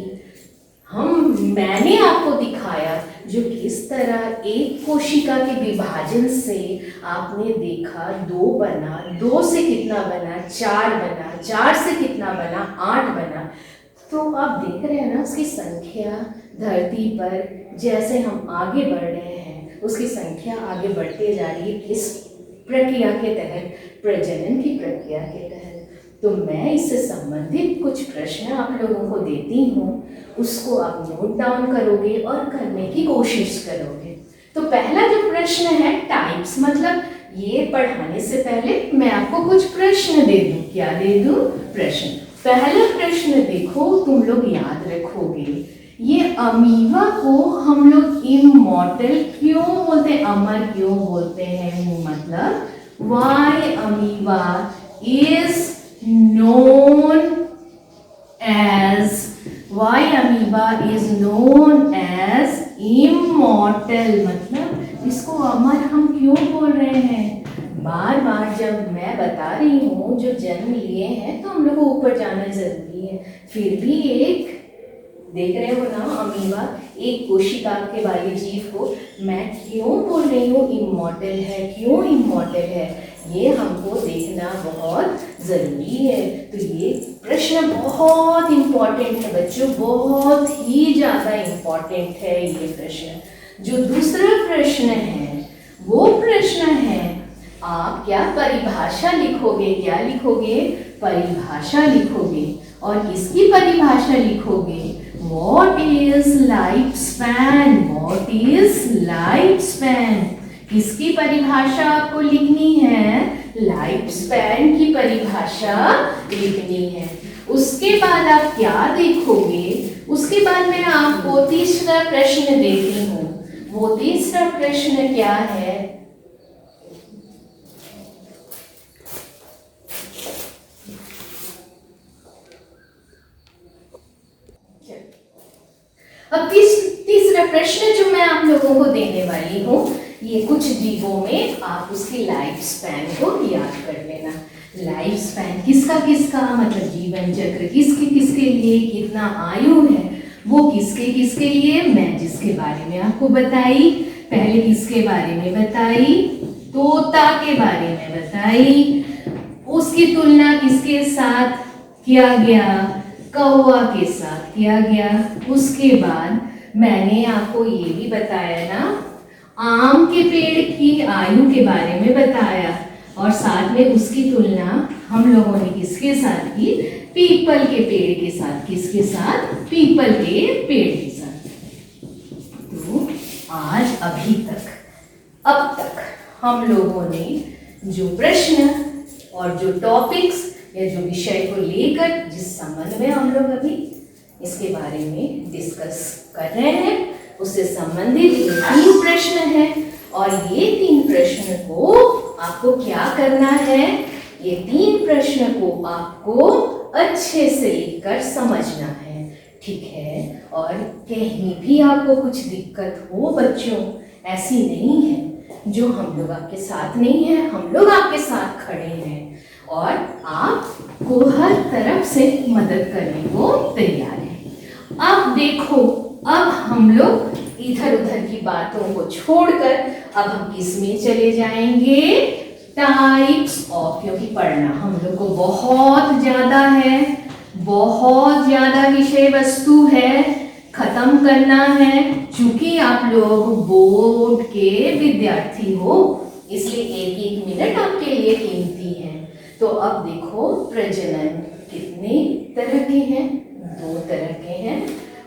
मैंने आपको दिखाया जो किस तरह एक कोशिका के विभाजन से आपने देखा 2 बना, 2 से कितना बना, 4 बना, 4 से कितना बना, 8 बना। तो आप देख रहे हैं ना, उसकी संख्या धरती पर जैसे हम आगे बढ़ रहे हैं, उसकी संख्या आगे बढ़ते जा रही है। किस प्रक्रिया के तहत, प्रजनन की प्रक्रिया के तहत। तो मैं इससे संबंधित कुछ प्रश्न आप लोगों को देती हूँ, उसको आप नोट डाउन करोगे और करने की कोशिश करोगे। तो पहला जो प्रश्न है टाइप्स, मतलब ये पढ़ाने से पहले मैं आपको कुछ प्रश्न दे दूँ। क्या दे दूँ, प्रश्न। पहला प्रश्न देखो, तुम लोग याद रखोगे, ये अमीबा को हम लोग इमॉर्टल क्यों बोलते हैं, अमर क्यों बोलते हैं, मतलब why amoeba is known as, why amoeba is known as immortal, मतलब इसको अमर हम क्यों बोल रहे हैं। बार बार जब मैं बता रही हूँ जो जन्म लिए हैं तो हम लोग को ऊपर जाना जरूरी है, फिर भी एक देख रहे हो ना, अमीबा एक कोशिका के वाले जीव को मैं क्यों बोल रही हूँ इमॉर्टल है, क्यों इमॉर्टल है, ये हमको देखना बहुत ज़रूरी है। तो ये प्रश्न बहुत इम्पॉर्टेंट है बच्चों, बहुत ही ज़्यादा इम्पॉर्टेंट है ये प्रश्न। जो दूसरा प्रश्न है वो प्रश्न है, आप क्या परिभाषा लिखोगे, क्या लिखोगे, परिभाषा लिखोगे। और इसकी परिभाषा लिखोगे, What is lifespan? What is lifespan? किसकी परिभाषा आपको लिखनी है, लाइफ स्पैन की परिभाषा लिखनी है। उसके बाद आप क्या देखोगे, उसके बाद मैं आपको तीसरा प्रश्न देती हूँ। वो तीसरा प्रश्न क्या है, अब तीसरा प्रश्न जो मैं आप लोगों को देने वाली हूँ, ये कुछ जीवों में आप उसकी लाइफ स्पैन को याद कर लेना। लाइफ स्पैन किसका किसका, मतलब जीवन चक्र किसके किसके लिए, कितना आयु है, वो किसके किसके लिए, मैं जिसके बारे में आपको बताई, पहले किसके बारे में बताई, तोता के बारे में बताई, उसकी तुलना किसके साथ किया गया, कौवा के साथ किया गया। उसके बाद मैंने आपको ये भी बताया ना, आम के पेड़ की आयु के बारे में बताया, और साथ में उसकी तुलना हम लोगों ने किसके साथ की, पीपल के पेड़ के साथ। किसके साथ, पीपल के पेड़ के साथ। तो आज अभी तक, अब तक हम लोगों ने जो प्रश्न और जो टॉपिक्स या जो विषय को लेकर जिस संबंध में हम लोग अभी इसके बारे में डिस्कस कर रहे हैं, उससे संबंधित ये 3 प्रश्न हैं। और ये 3 प्रश्न को आपको क्या करना है, ये 3 प्रश्न को आपको अच्छे से लिखकर समझना है, ठीक है। और कहीं भी आपको कुछ दिक्कत हो बच्चों, ऐसी नहीं है जो हम लोग आपके साथ नहीं है, हम लोग आपके साथ खड़े हैं और आपको हर तरफ से मदद करने को तैयार है। अब देखो, अब हम लोग इधर उधर की बातों को छोड़कर अब हम किस में चले जाएंगे, टाइप्स ऑफ, क्योंकि पढ़ना हम लोग को बहुत ज्यादा है, बहुत ज्यादा विषय वस्तु है, खत्म करना है। चूंकि आप लोग बोर्ड के विद्यार्थी हो, इसलिए एक एक मिनट आपके लिए कीमती है। तो अब देखो, प्रजनन कितने तरह के हैं? 2 तरह के हैं।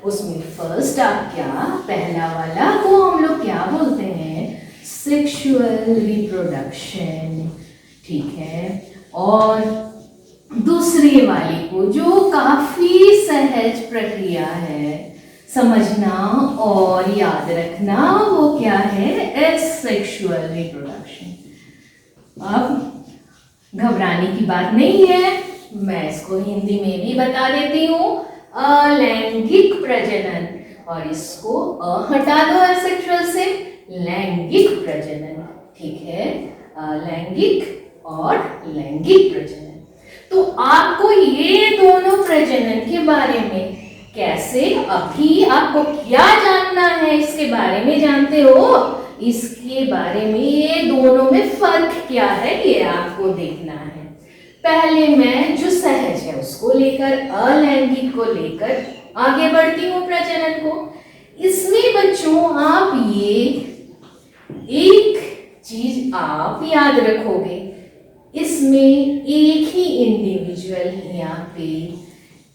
उसमें फर्स्ट आप क्या, पहला वाला को हम लोग क्या बोलते हैं? सेक्सुअल रिप्रोडक्शन, ठीक है। और दूसरे वाले को, जो काफी सहज प्रक्रिया है, समझना और याद रखना, वो क्या है? Asexual reproduction. अब घबराने की बात नहीं है, मैं इसको हिंदी में भी बता देती हूँ, अलैंगिक प्रजनन, और इसको हटा दो एसेक्सुअल से, लैंगिक प्रजनन, ठीक है। लैंगिक और लैंगिक प्रजनन। तो आपको ये दोनों प्रजनन के बारे में कैसे, अभी आपको क्या जानना है इसके बारे में जानते हो? इसके बारे में, ये दोनों में फर्क क्या है, ये आपको देखना है। पहले मैं जो सहज है उसको लेकर, अलैंगिक को लेकर आगे बढ़ती हूँ प्रजनन को। इसमें बच्चों आप ये एक चीज आप याद रखोगे, इसमें एक ही इंडिविजुअल है, यहाँ पे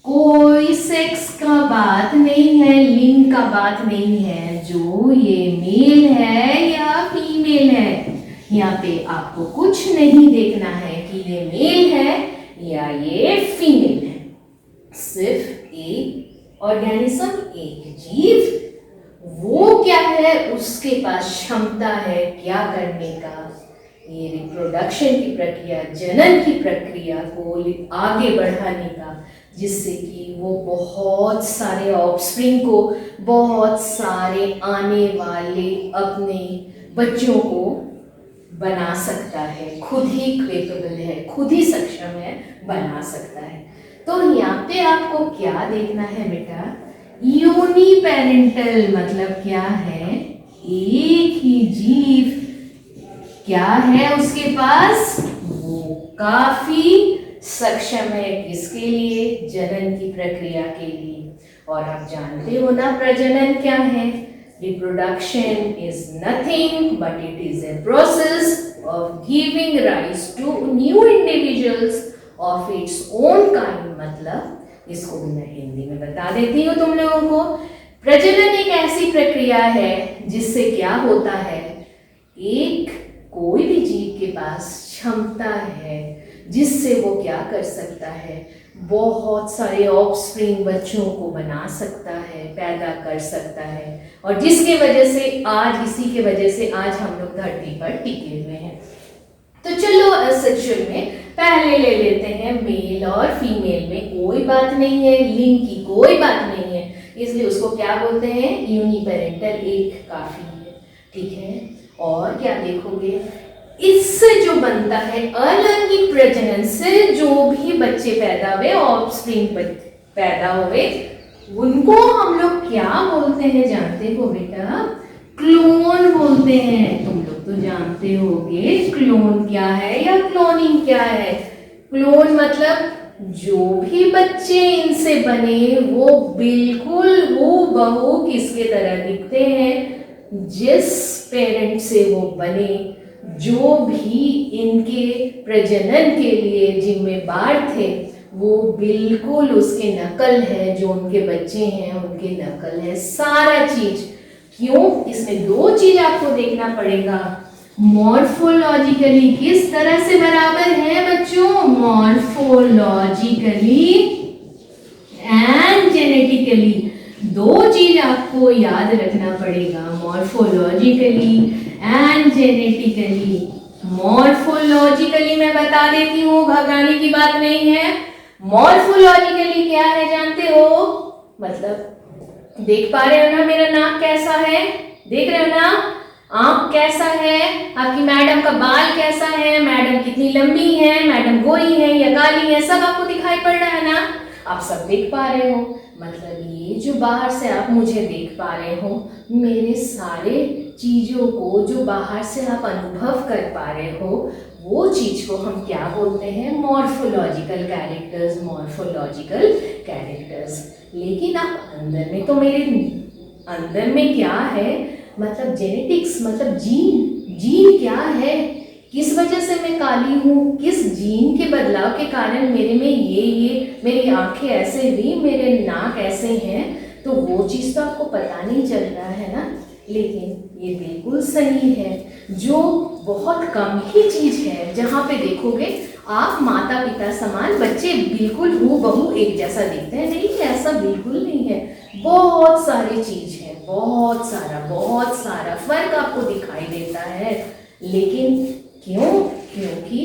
कोई सेक्स का बात नहीं है, लिंग का बात नहीं है, जो ये मेल है या फीमेल है। यहाँ पे आपको कुछ नहीं देखना है कि ये मेल है या ये फीमेल है, सिर्फ एक ऑर्गेनिज्म, एक जीव, वो क्या है, उसके पास क्षमता है क्या करने का, ये रिप्रोडक्शन की प्रक्रिया, जनन की प्रक्रिया को आगे बढ़ाने का, जिससे कि वो बहुत सारे ऑफस्प्रिंग को, बहुत सारे आने वाले अपने बच्चों को बना सकता है, खुद ही कैपेबल है, खुद ही सक्षम है, बना सकता है। तो यहाँ पे आपको क्या देखना है बेटा? यूनिपेरेंटल मतलब क्या है? एक ही जीव क्या है उसके पास, वो काफी सक्षम है किसके लिए? जनन की प्रक्रिया के लिए। और आप जानते हो ना प्रजनन क्या है? Reproduction is nothing but it is a process of giving rise to new individuals of its own kind. मतलब इसको भी मैं हिंदी में बता देती हूँ तुम लोगों को। प्रजनन एक ऐसी प्रक्रिया है जिससे क्या होता है, एक कोई भी जीव के पास क्षमता है जिससे वो क्या कर सकता है, बहुत सारे ऑफस्प्रिंग बच्चों को बना सकता है, पैदा कर सकता है, और जिसके वजह से आज, इसी के वजह से आज हम लोग धरती पर टिके हुए हैं। तो चलो एसेक्सुअल में पहले ले लेते हैं, मेल और फीमेल में कोई बात नहीं है, लिंग की कोई बात नहीं है, इसलिए उसको क्या बोलते हैं? यूनिपेरेंटल, एक काफी है, ठीक है। और क्या देखोगे, इससे जो बनता है अलैंगिक प्रजनन से जो भी बच्चे पैदा हुए, ऑफस्प्रिंग पैदा हुए, उनको हम लोग क्या बोलते हैं जानते हो बेटा? क्लोन बोलते हैं। तुम लोग तो जानते होगे क्लोन क्या है या क्लोनिंग क्या है। क्लोन मतलब जो भी बच्चे इनसे बने वो बिल्कुल हूबहू किसके तरह दिखते हैं, जिस पेरेंट से वो बने, जो भी इनके प्रजनन के लिए जिम्मेदार थे, वो बिल्कुल उसके नकल है, जो उनके बच्चे हैं उनके नकल है सारा चीज। क्यों? इसमें 2 चीज आपको देखना पड़ेगा। मॉर्फोलॉजिकली किस तरह से बराबर है बच्चों? Morphologically and genetically. 2 चीज आपको याद रखना पड़ेगा, मॉर्फोलॉजिकली एंड जेनेटिकली। मॉर्फोलॉजिकली मैं बता देती हूँ, घबराने की बात नहीं है। मॉर्फोलॉजिकली क्या है जानते हो? मतलब देख पा रहे हो ना मेरा नाक कैसा है? देख रहे हो ना आंख कैसा है? आपकी मैडम का बाल कैसा है? मैडम कितनी लंबी है? मैडम गोरी है या काली है? सब आपको दिखाई पड़ रहा है ना? आप सब देख पा रहे हो। मतलब ये जो बाहर से आप मुझे देख पा रहे हो, मेरे सारे चीज़ों को जो बाहर से आप अनुभव कर पा रहे हो, वो चीज़ को हम क्या बोलते हैं? Morphological characters, morphological characters. लेकिन आप अंदर में तो मेरे अंदर में क्या है, मतलब जेनेटिक्स, मतलब जीन क्या है, किस वजह से मैं काली हूँ, किस जीन के बदलाव के कारण मेरे में ये मेरी आंखें ऐसे हुई, मेरे नाक ऐसे हैं, तो वो चीज़ तो आपको पता नहीं चल रहा है ना। लेकिन ये बिल्कुल सही है, जो बहुत कम ही चीज़ है जहाँ पे देखोगे आप माता पिता समान बच्चे बिल्कुल हूबहू एक जैसा दिखते हैं। नहीं, ऐसा बिल्कुल नहीं है। बहुत सारी चीज़ है, बहुत सारा फर्क आपको दिखाई देता है। लेकिन क्यों? क्योंकि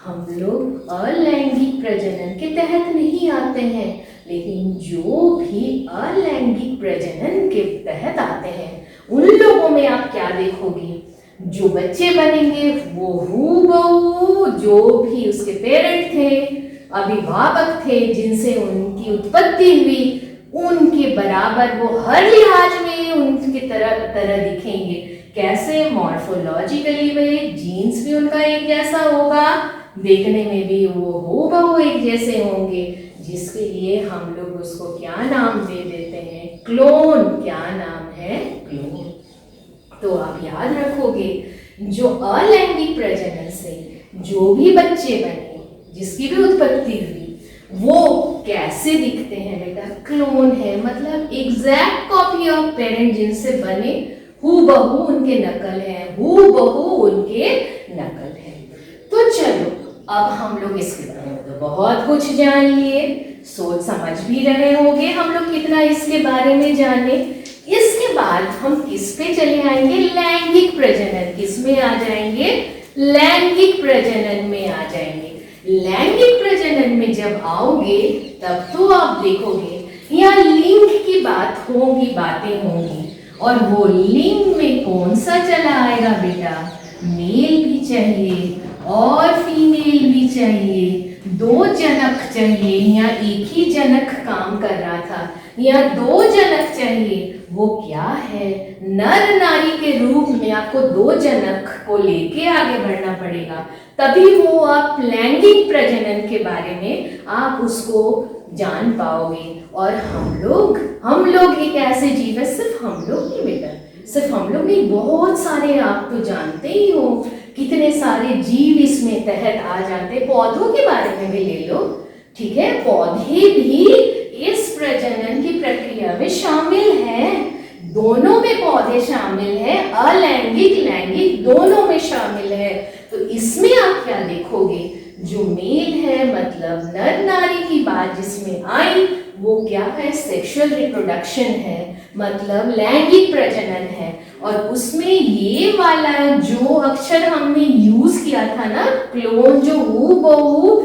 हम लोग अलैंगिक प्रजनन के तहत नहीं आते हैं। लेकिन जो भी अलैंगिक प्रजनन के तहत आते हैं, उन लोगों में आप क्या देखोगे? जो बच्चे बनेंगे वो हूबहू जो भी उसके पेरेंट थे, अभिभावक थे, जिनसे उनकी उत्पत्ति हुई, उनके बराबर वो हर लिहाज में उनकी तरह दिखेंगे। कैसे? मॉर्फोलॉजिकली वे जीन्स भी उनका एक जैसा होगा, देखने में भी वो हूबहू एक जैसे होंगे, जिसके लिए हम लोग उसको क्या नाम दे देते हैं? क्लोन। क्या नाम है? क्लोन। तो आप याद रखोगे, जो अलैंगिक प्रजनन से जो भी बच्चे बने, जिसकी भी उत्पत्ति हुई, वो कैसे दिखते हैं बेटा? क्लोन है, मतलब एग्जैक्ट कॉपी ऑफ पेरेंट जिनसे बने, हूबहू उनके नकल है, हूबहू उनके नकल है। तो चलो, अब हम लोग इसके बारे में तो बहुत कुछ जान लिए, सोच समझ भी रहे होंगे हम लोग कितना इसके बारे में जाने। इसके बाद हम किस पे चले आएंगे? लैंगिक प्रजनन। किस में आ जाएंगे? लैंगिक प्रजनन में आ जाएंगे। लैंगिक प्रजनन में जब आओगे तब तो आप देखोगे यहाँ लिंग की बातें होंगी, और वो लिंग में कौन सा चला आएगा बेटा? मेल भी चाहिए और फीमेल भी चाहिए, दो जनक चाहिए। यहाँ एक ही जनक काम कर रहा था, यहाँ दो जनक चाहिए। वो क्या है? नर नारी के रूप में आपको दो जनक को लेके आगे बढ़ना पड़ेगा, तभी वो आप लैंगिक प्रजनन के बारे में आप उसको जान पाओगे। और हम लोग एक ऐसे जीव है, सिर्फ हम लोग नहीं बेटा, सिर्फ हम लोग नहीं, बहुत सारे, आप तो जानते ही हो कितने सारे जीव इसमें तहत आ जाते। पौधों के बारे में भी ले लो, ठीक है, पौधे भी इस प्रजनन की प्रक्रिया में शामिल हैं। दोनों में पौधे शामिल है, अलैंगिक लैंगिक दोनों में शामिल है। तो इसमें आप क्या देखोगे? जो मेल है, मतलब नर नारी की बात जिसमें आई, वो क्या है? सेक्सुअल रिप्रोडक्शन है, मतलब लैंगिक प्रजनन है। और उसमें ये वाला जो अक्षर हमने यूज किया था ना, क्लोन, जो हूबहू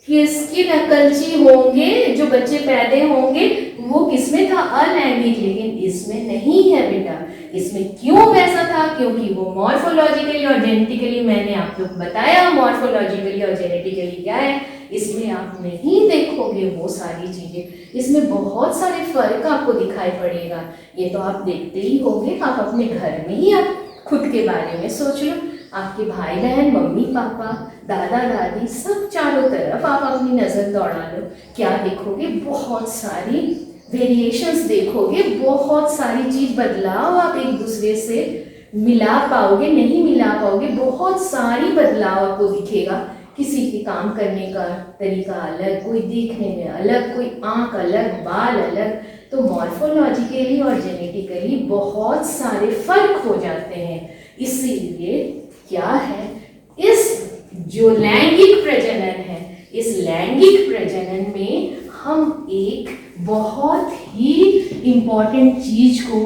किसकी नकलची होंगे, जो बच्चे पैदा होंगे वो किसमें था? अलैंगिक। लेकिन इसमें नहीं है बेटा। इसमें क्यों वैसा था? क्योंकि वो मॉर्फोलॉजिकली और जेनेटिकली, मैंने आप लोग बताया मॉर्फोलॉजिकली और जेनेटिकली क्या है, इसमें आप नहीं देखोगे वो सारी चीजें। इसमें बहुत सारे फर्क आपको दिखाई पड़ेगा। ये तो आप देखते ही होंगे, आप अपने घर में ही आप खुद के बारे में सोच लो। आपके भाई बहन, मम्मी पापा, दादा दादी, सब चारों तरफ आप अपनी नजर दौड़ा लो, क्या देखोगे? बहुत सारी वेरिएशंस देखोगे, बहुत सारी चीज बदलाव आप एक दूसरे से मिला पाओगे, नहीं मिला पाओगे, बहुत सारी बदलाव आपको दिखेगा। किसी के काम करने का तरीका अलग, कोई देखने में अलग, कोई आंख अलग, बाल अलग। तो मॉर्फोलॉजिकली और जेनेटिकली बहुत सारे फर्क हो जाते हैं। इसीलिए क्या है, इस जो लैंगिक प्रजनन है, इस लैंगिक प्रजनन में हम एक बहुत ही इम्पोर्टेंट चीज को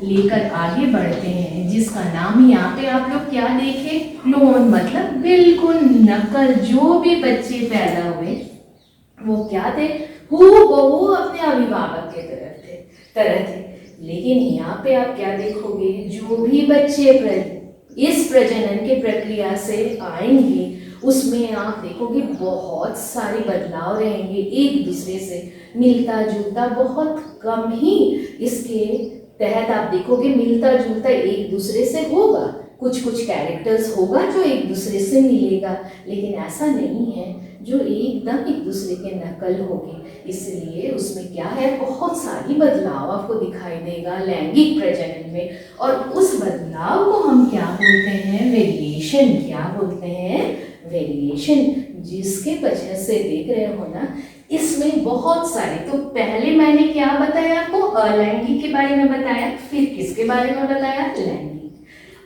लेकर आगे बढ़ते हैं, जिसका नाम यहाँ पे आप लोग क्या देखे? क्लोन, मतलब बिल्कुल नकल। जो भी बच्चे पैदा हुए वो क्या थे? हूबहू अपने अभिभावक के तरह थे। लेकिन यहाँ पे आप क्या देखोगे? जो भी बच्चे इस प्रजनन के प्रक्रिया से आएंगे, उसमें आप देखोगे बहुत सारे बदलाव रहेंगे, एक दूसरे से मिलता जुलता बहुत कम ही इसके तहत आप देखोगे मिलता जुलता एक दूसरे से होगा, कुछ कुछ कैरेक्टर्स होगा जो एक दूसरे से मिलेगा, लेकिन ऐसा नहीं है जो एकदम एक दूसरे के नकल होंगे। इसलिए उसमें क्या है, बहुत सारी बदलाव आपको दिखाई देगा लैंगिक प्रजनन में, और उस बदलाव को हम क्या बोलते हैं, वेरिएशन। क्या बोलते हैं, वेरिएशन, जिसके वजह से देख रहे हो ना इसमें बहुत सारे। तो पहले मैंने क्या बताया आपको, अलैंगिक के बारे में बताया, फिर किसके बारे में बताया, लैंगिक।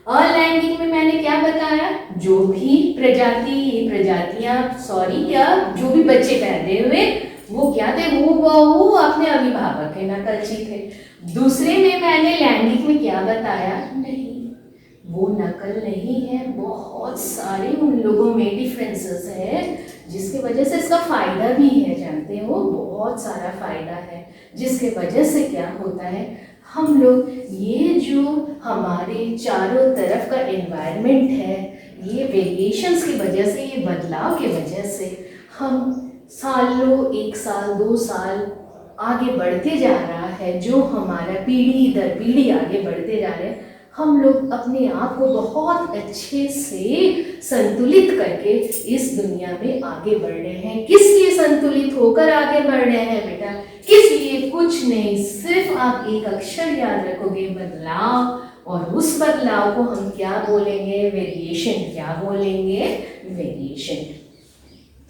अलैंगिक में मैंने क्या बताया, जो भी प्रजातियां या जो भी बच्चे पैदा हुए वो क्या थे, वो अपने अभिभावक के नकलची थे। दूसरे में मैंने लैंगिक में क्या बताया, नहीं वो नकल नहीं है, बहुत सारे उन लोगों में डिफरेंसेस है जिसके वजह से इसका फायदा भी है, जानते हो बहुत सारा फायदा है, जिसके वजह से क्या होता है, हम लोग ये जो हमारे चारों तरफ का एनवायरनमेंट है, ये वेरिएशंस की वजह से, ये बदलाव की वजह से हम सालों, 1 साल 2 साल आगे बढ़ते जा रहा है, जो हमारा पीढ़ी दर पीढ़ी आगे बढ़ते जा रहे हैं, हम लोग अपने आप को बहुत अच्छे से संतुलित करके इस दुनिया में आगे बढ़ रहे हैं। किस लिए संतुलित होकर आगे बढ़ रहे हैं बेटा, किस लिए, कुछ नहीं, सिर्फ आप एक अक्षर याद रखोगे, बदलाव, और उस बदलाव को हम क्या बोलेंगे, वेरिएशन। क्या बोलेंगे, वेरिएशन।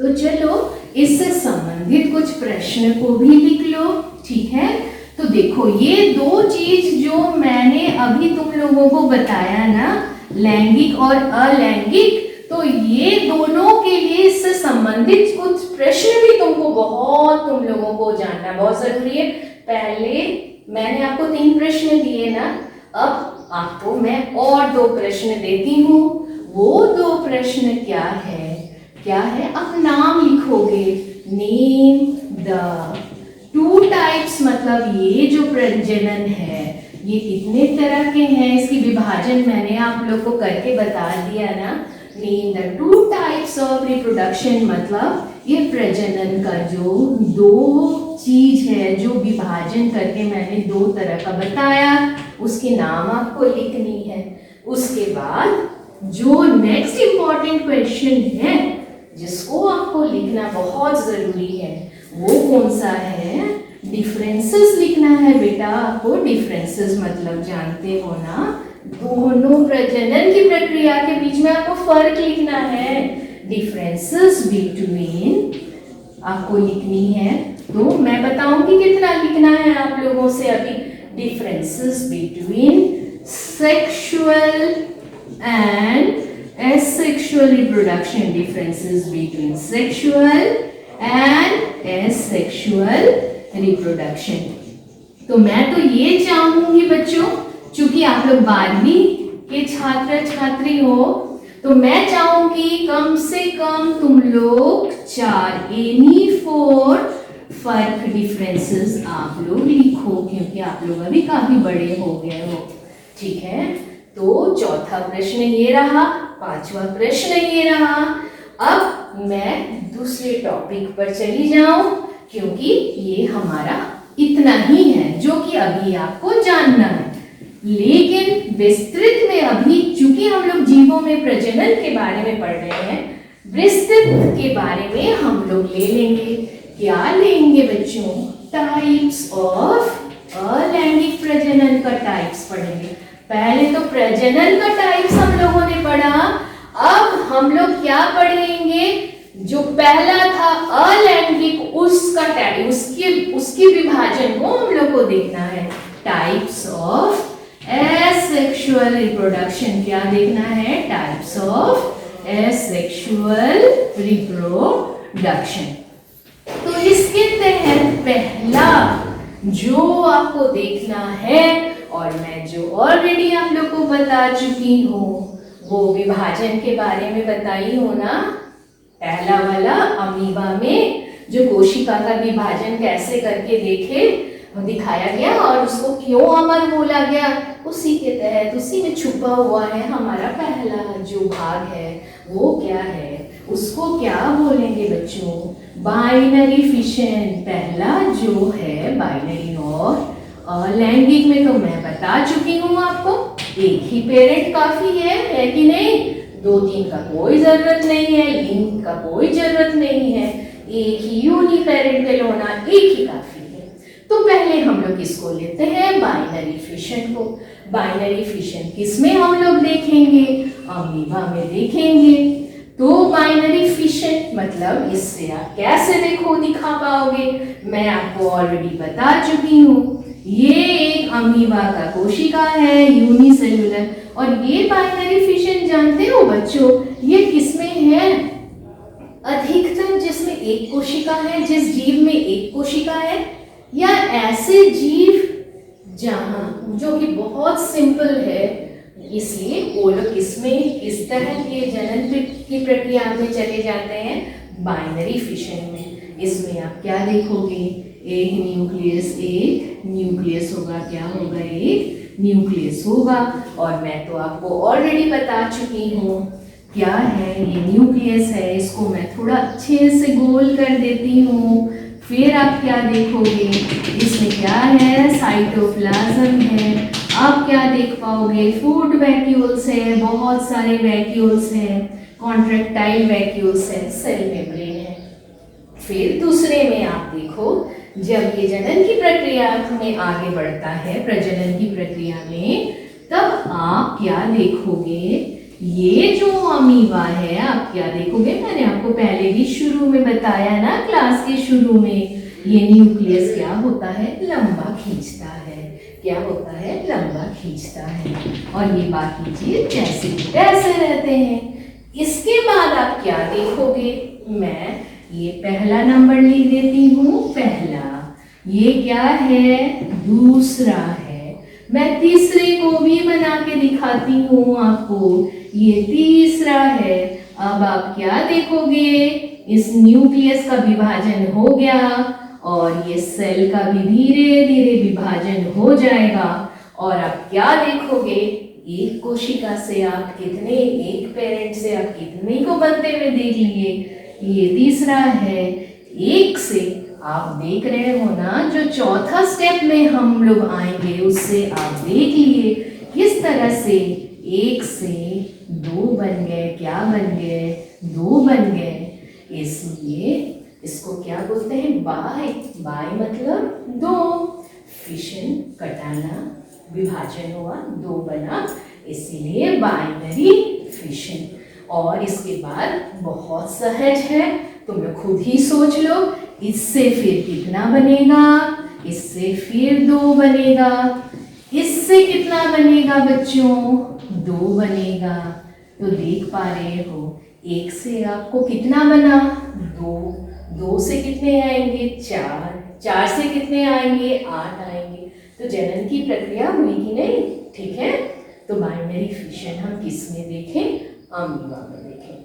तो चलो इससे संबंधित कुछ प्रश्न को भी लिख लो, ठीक है। तो देखो ये दो चीज जो मैंने अभी तुम लोगों को बताया ना, लैंगिक और अलैंगिक, तो ये दोनों के लिए इससे संबंधित कुछ प्रश्न भी तुम लोगों को जानना बहुत जरूरी है। पहले मैंने आपको 3 प्रश्न दिए ना, अब आपको मैं और 2 प्रश्न देती हूँ। वो 2 प्रश्न क्या है, आप नाम लिखोगे, नेम द 2 टाइप्स, मतलब ये जो प्रजनन है ये कितने तरह के हैं, इसकी विभाजन मैंने आप लोग को करके बता दिया ना। Name the 2 types of reproduction, मतलब ये प्रजनन का जो 2 चीज है, जो विभाजन करके मैंने 2 तरह का बताया, उसके नाम आपको लिखनी है। उसके बाद जो नेक्स्ट इंपॉर्टेंट क्वेश्चन है जिसको आपको लिखना बहुत जरूरी है, वो कौन सा है, डिफरेंसेस लिखना है बेटा आपको। डिफरेंसेस मतलब जानते हो ना, दोनों प्रजनन की प्रक्रिया के बीच में आपको फर्क लिखना है। डिफरेंसेस बिटवीन आपको लिखनी है, तो मैं बताऊंगी कितना लिखना है आप लोगों से अभी। Differences between sexual and asexual reproduction, differences between sexual and asexual reproduction। तो मैं तो ये चाहूंगी बच्चों, चूंकि आप लोग 12वीं के छात्र छात्री हो, तो मैं चाहूंगी कम से कम तुम लोग 4 एनी 4 फर्क डिफरेंसेस आप लोग लिखो, क्योंकि आप लोग अभी काफी बड़े हो गए हो, ठीक है। तो चौथा प्रश्न ये रहा, 5वां प्रश्न ये रहा। अब मैं दूसरे टॉपिक पर चली जाऊं, क्योंकि ये हमारा इतना ही है जो कि अभी आपको जानना है, लेकिन विस्तृत में अभी चूंकि हम लोग जीवों में प्रजनन के बारे में पढ़ रहे हैं, विस्तृत के बारे में हम लोग ले लेंगे। क्या लेंगे बच्चों, टाइप्स ऑफ अलैंगिक प्रजनन का टाइप्स पढ़ेंगे। पहले तो प्रजनन का टाइप्स हम लोगों ने पढ़ा, अब हम लोग क्या पढ़ेंगे, जो पहला था अलैंगिक, उसका टाइप, उसकी विभाजन को हम लोग को देखना है। टाइप्स ऑफ एसेक्सुअल रिप्रोडक्शन, क्या देखना है, टाइप्स ऑफ एसेक्सुअल रिप्रोडक्शन। तो इसके तहत पहला जो आपको देखना है, और मैं जो ऑलरेडी आप लोग को बता चुकी हूँ, वो विभाजन के बारे में बताई हो ना। पहला वाला अमीबा में जो कोशिका का विभाजन कैसे करके दिखाया गया, और उसको क्यों अमर बोला गया, उसी के तहत उसी में छुपा हुआ है हमारा पहला जो भाग है, वो क्या है, उसको क्या बोलेंगे बच्चों, बाइनरी फिशन। पहला जो है बाइनरी और लैंगिक में तो मैं बता चुकी हूँ आपको, एक ही पेरेंट काफी है कि नहीं, 2-3 का कोई जरूरत नहीं है, लिंक का कोई जरूरत नहीं है, एक ही यूनिपेरेंटल होना एक ही काफी है। तो पहले हम लोग किसको लेते हैं, बाइनरी फिशन को। बाइनरी फिशन किसमें हम लोग देखेंगे, अमीबा में देखेंगे। तो बाइनरी फिशन मतलब इससे आप कैसे दिखा पाओगे, मैं आपको ऑलरेडी बता चुकी हूँ। ये एक अमीबा का कोशिका है, यूनिसेलुलर, और ये बाइनरी फिशन जानते हो बच्चों, ये किसमें है, अधिकतर जिसमें एक कोशिका है, जिस जीव में एक कोशिका है, या ऐसे जीव जहां जो कि बहुत सिंपल है, इसलिए वो लोग किसमें किस तरह के जनन की प्रक्रिया में चले जाते हैं, बाइनरी फिशन में। इसमें आप क्या देखोगे, एक न्यूक्लियस होगा, क्या होगा, एक न्यूक्लियस होगा। और मैं तो आपको ऑलरेडी बता चुकी हूँ क्या है, ये न्यूक्लियस है, इसको मैं थोड़ा अच्छे से गोल कर देती हूँ। फिर आप क्या देखोगे, इसमें क्या है, साइटोप्लाज्म है। आप क्या देख पाओगे, फूड वैक्यूल्स है, बहुत सारे वैक्यूल्स हैं, कॉन्ट्रैक्टाइल वैक्यूल्स है, सेल मेम्ब्रेन है। फिर दूसरे में आप देखो, जब ये जनन की प्रक्रिया में आगे बढ़ता है, प्रजनन की प्रक्रिया में, तब आप क्या देखोगे, ये जो अमीबा है, आप क्या देखोगे, मैंने आपको पहले भी शुरू में बताया ना, क्लास के शुरू में, ये न्यूक्लियस क्या होता है, लंबा खींचता है। क्या होता है, लंबा खींचता है, और ये बाकी चीज जैसे तैसे रहते हैं। इसके बाद आप क्या देखोगे, मैं ये पहला नंबर लिख देती हूँ, पहला, ये क्या है, दूसरा है, मैं तीसरे को भी बना के दिखाती हूँ आपको, ये तीसरा है। अब आप क्या देखोगे, इस न्यूक्लियस का विभाजन हो गया, और ये सेल का भी धीरे धीरे विभाजन हो जाएगा, और आप क्या देखोगे, एक कोशिका से आप कितने, एक पेरेंट से आप कितने को बनते हुए देख लिए, ये तीसरा है। एक से आप देख रहे हो ना, जो चौथा स्टेप में हम लोग आएंगे, उससे आप देख लिए किस तरह से एक से 2 बन गए, क्या बन गए, 2 बन गए। इसलिए इसको क्या बोलते हैं, बाय मतलब 2, फिशन कटाना, विभाजन हुआ, 2 बना, इसीलिए बाइनरी फिशन। और इसके बाद बहुत सहज है, तुम लोग खुद ही सोच लो, इससे फिर कितना बनेगा, इससे फिर 2 बनेगा, इससे कितना बनेगा बच्चों, 2 बनेगा। तो देख पा रहे हो, एक से आपको कितना बना, 2, 2 से कितने आएंगे, 4, 4 से कितने आएंगे, 8 आएंगे। तो जनन की प्रक्रिया हुई कि नहीं, ठीक है। तो बाइनरी फिशन हम किस में देखें, अमीबा में देखें।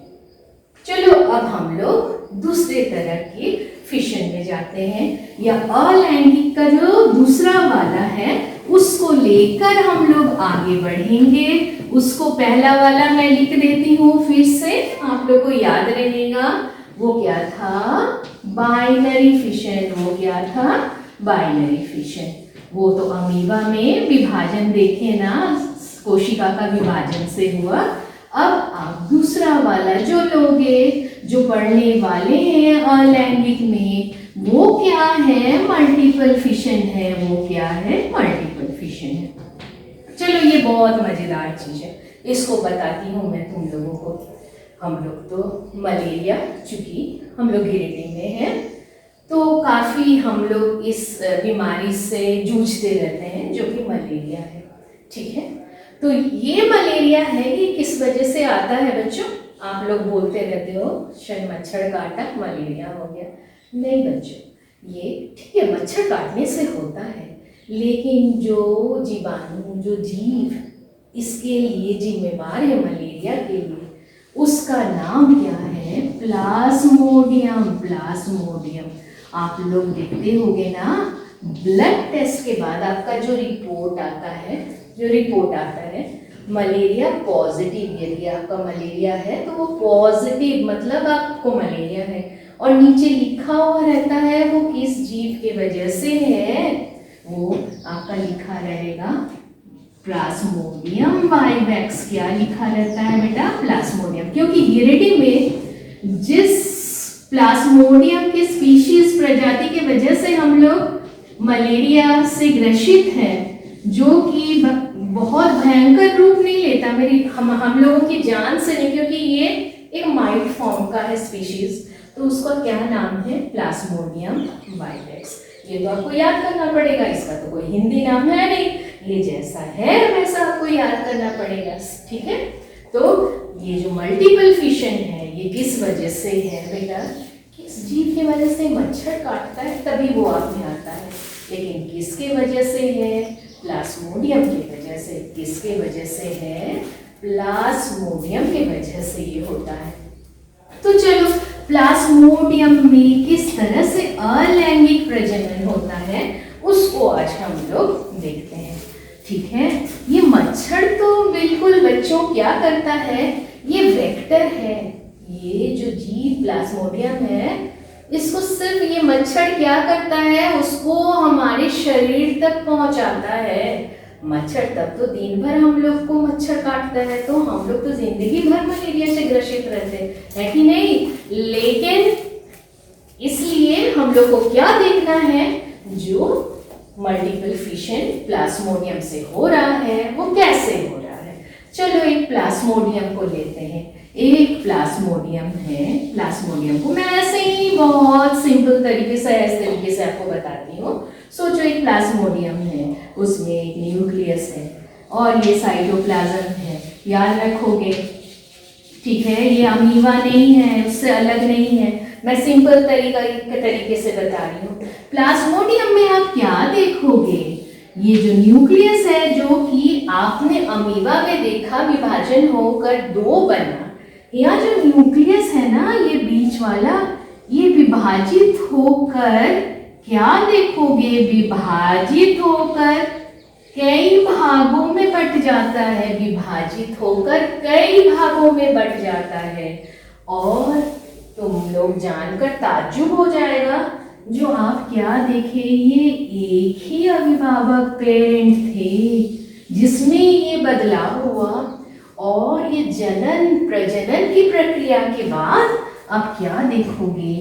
चलो अब हम लोग दूसरे तरह के फिशन में जाते हैं, या अलैंगिक का जो दूसरा वाला है, उसको लेकर हम लोग आगे बढ़ेंगे। उसको पहला वाला मैं लिख देती हूँ, फिर से आप लोग को याद रहेगा, वो क्या था, बाइनरी फिशन। वो क्या था, बाइनरी फिशन। वो तो अमीबा में विभाजन देखे ना, कोशिका का विभाजन से हुआ। अब आप दूसरा वाला जो लोगे, जो पढ़ने वाले हैं अलैंगिक में, वो क्या है, मल्टीपल फिशन है। वो क्या है, मल्टीपल फिशन है। चलो ये बहुत मजेदार चीज है, इसको बताती हूँ मैं तुम लोगों को। हम लोग तो मलेरिया, चूंकि हम लोग गिरिडीह में हैं, तो काफ़ी हम लोग इस बीमारी से जूझते रहते हैं, जो कि मलेरिया है, ठीक है। तो ये मलेरिया है, ये किस वजह से आता है बच्चों, आप लोग बोलते रहते हो शायद मच्छर काटा मलेरिया हो गया। नहीं बच्चों, ये ठीक है मच्छर काटने से होता है, लेकिन जो जीवाणु, जो जीव इसके लिए जिम्मेवार है मलेरिया के लिए, उसका नाम क्या है, प्लाज्मोडियम। प्लाज्मोडियम आप लोग देखते होंगे ना, ब्लड टेस्ट के बाद आपका जो रिपोर्ट आता है, जो रिपोर्ट आता है मलेरिया पॉजिटिव, यदि आपका मलेरिया है तो वो पॉजिटिव मतलब आपको मलेरिया है, और नीचे लिखा हुआ रहता है वो किस जीव के वजह से है, वो आपका लिखा रहेगा प्लाज्मोडियम वाइवेक्स। क्या लिखा रहता है बेटा? प्लाज्मोडियम, क्योंकि गिरिडीह में जिस प्लाज्मोडियम के स्पीशीज प्रजाति के वजह से हम लोग मलेरिया से ग्रसित हैं, जो कि बहुत भयंकर रूप नहीं लेता मेरी हम लोगों की जान से नहीं, क्योंकि ये एक माइल्ड फॉर्म का है स्पीशीज, तो उसका क्या नाम है? Plasmodium vivax. ये तो आपको याद करना पड़ेगा, इसका तो कोई हिंदी नाम है नहीं, ये जैसा है वैसा आपको याद करना पड़ेगा, ठीक है। तो ये जो मल्टीपल फिशन है ये किस वजह से है बेटा? किस जीव की वजह से? मच्छर काटता है तभी वो आप में आता है, लेकिन किसके वजह से है? प्लाज्मोडियम की वजह से। किसके वजह से है? प्लाज्मोडियम की वजह से ये होता है। तो चलो, प्लाज्मोडियम में किस तरह से अलैंगिक प्रजनन होता है उसको आज हम लोग देखते हैं, ठीक है। ये मच्छर तो बिल्कुल बच्चों क्या करता है, ये वेक्टर है, ये जो जीव प्लाज्मोडियम है इसको सिर्फ ये मच्छर क्या करता है, उसको हमारे शरीर तक पहुंचाता है। मच्छर तब तो दिन भर हम लोग को मच्छर काटता है, तो हम लोग तो जिंदगी भर मलेरिया से ग्रसित रहते हैं कि नहीं। लेकिन इसलिए हम लोग को क्या देखना है, जो मल्टीपल फिशन प्लाज्मोडियम से हो रहा है वो कैसे हो रहा है। चलो एक प्लाज्मोडियम को लेते हैं। एक प्लाज्मोडियम है, प्लाज्मोडियम को मैं ऐसे ही बहुत सिंपल तरीके से इस तरीके से आपको बताती हूँ। सोचो एक प्लाज्मोडियम है, उसमें एक न्यूक्लियस है और ये साइटोप्लाज्म है, याद रखोगे, ठीक है। ये अमीबा नहीं है, उससे अलग नहीं है, मैं सिंपल तरीके से बता रही हूँ। प्लाज्मोडियम में आप क्या देखोगे, ये जो न्यूक्लियस है जो कि आपने अमीबा में देखा विभाजन होकर दो बना, यह जो न्यूक्लियस है ना ये बीच वाला, ये विभाजित होकर क्या देखोगे, विभाजित होकर कई भागों में बट जाता है, विभाजित होकर कई भागों में बट जाता है। और तुम लोग जानकर ताज्जुब हो जाएगा, जो आप क्या देखे, ये एक ही अभिभावक पेरेंट थे जिसमें ये बदलाव हुआ, और ये जनन प्रजनन की प्रक्रिया के बाद आप क्या देखोगे,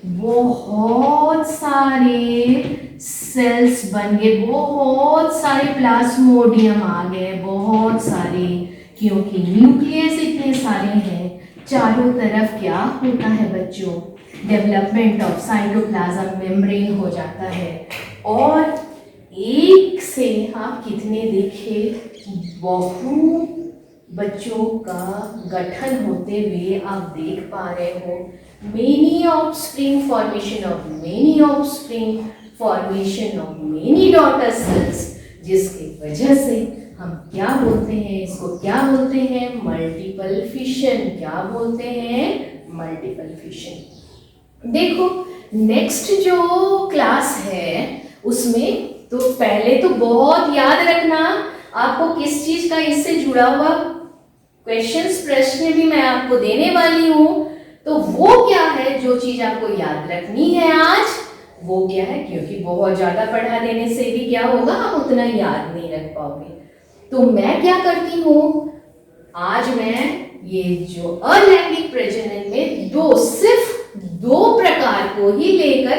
बहुत सारे सेल्स बन गए, बहुत सारे प्लाज्मोडियम आ गए, बहुत सारे, क्योंकि न्यूक्लियस इतने सारे हैं। चारों तरफ क्या होता है बच्चों, डेवलपमेंट ऑफ साइटोप्लाज्म मेम्ब्रेन हो जाता है, और एक से आप कितने देखे, बहुत बच्चों का गठन होते हुए आप देख पा रहे हो। Many offspring, formation of many offspring, formation of many daughter cells, जिसकी वजह से हम क्या बोलते हैं, इसको क्या बोलते हैं, मल्टीपल फिशन। क्या बोलते हैं, मल्टीपल फिशन। देखो नेक्स्ट जो क्लास है उसमें तो पहले तो बहुत याद रखना आपको किस चीज का इससे जुड़ा हुआ क्वेश्चंस, प्रश्न भी मैं आपको देने वाली हूँ। तो वो क्या है जो चीज आपको याद रखनी है आज, वो क्या है, क्योंकि बहुत ज्यादा पढ़ा देने से भी क्या होगा, आप उतना याद नहीं रख पाओगे। तो मैं क्या करती हूँ, आज मैं ये जो अलैंगिक प्रजनन में सिर्फ दो प्रकार को ही लेकर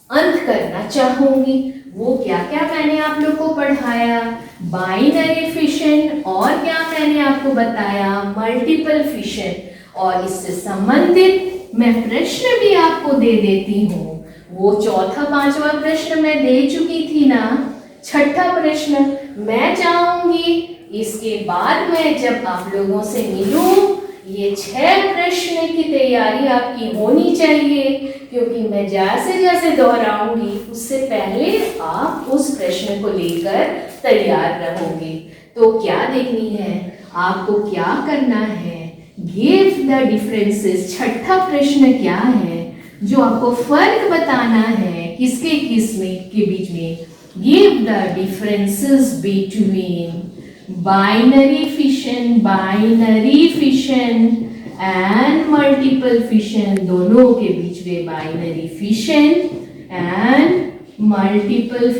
अंत करना चाहूंगी। वो क्या क्या मैंने आप लोग को पढ़ाया, बाइनरी फिशन, और क्या मैंने आपको बताया, मल्टीपल फिशन। और इससे संबंधित मैं प्रश्न भी आपको दे देती हूँ। वो चौथा पांचवा प्रश्न मैं दे चुकी थी ना, छठा प्रश्न मैं चाहूंगी इसके बाद मैं जब आप लोगों से मिलूं, ये 6 प्रश्न की तैयारी आपकी होनी चाहिए, क्योंकि मैं जैसे जैसे दोहराऊंगी उससे पहले आप उस प्रश्न को लेकर तैयार रहोगे। तो क्या देखनी है आपको, क्या करना है, गिव द डिफरेंसेस। छठा प्रश्न क्या है, जो आपको फर्क बताना है किसके किस में के बीच में, give the differences between binary fission and multiple fission, दोनों के बीच में binary fission and multiple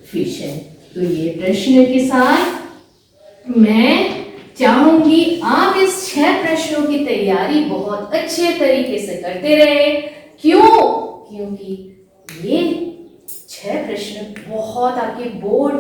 fission. तो ये प्रश्न के साथ मैं चाहूंगी आप इस 6 प्रश्नों की तैयारी बहुत अच्छे तरीके से करते रहे। क्यों? क्योंकि ये 6 प्रश्न बहुत आपके बोर्ड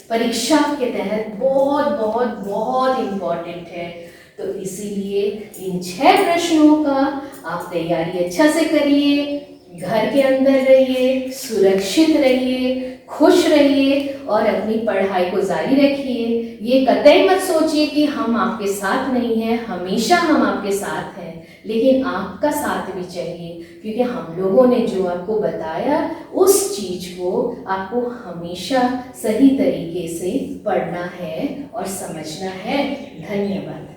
परीक्षा के तहत बहुत बहुत बहुत इम्पोर्टेंट है। तो इसीलिए इन 6 प्रश्नों का आप तैयारी अच्छा से करिए, घर के अंदर रहिए, सुरक्षित रहिए, खुश रहिए और अपनी पढ़ाई को जारी रखिए। ये कतई मत सोचिए कि हम आपके साथ नहीं हैं, हमेशा हम आपके साथ हैं, लेकिन आपका साथ भी चाहिए, क्योंकि हम लोगों ने जो आपको बताया उस चीज को आपको हमेशा सही तरीके से पढ़ना है और समझना है। धन्यवाद।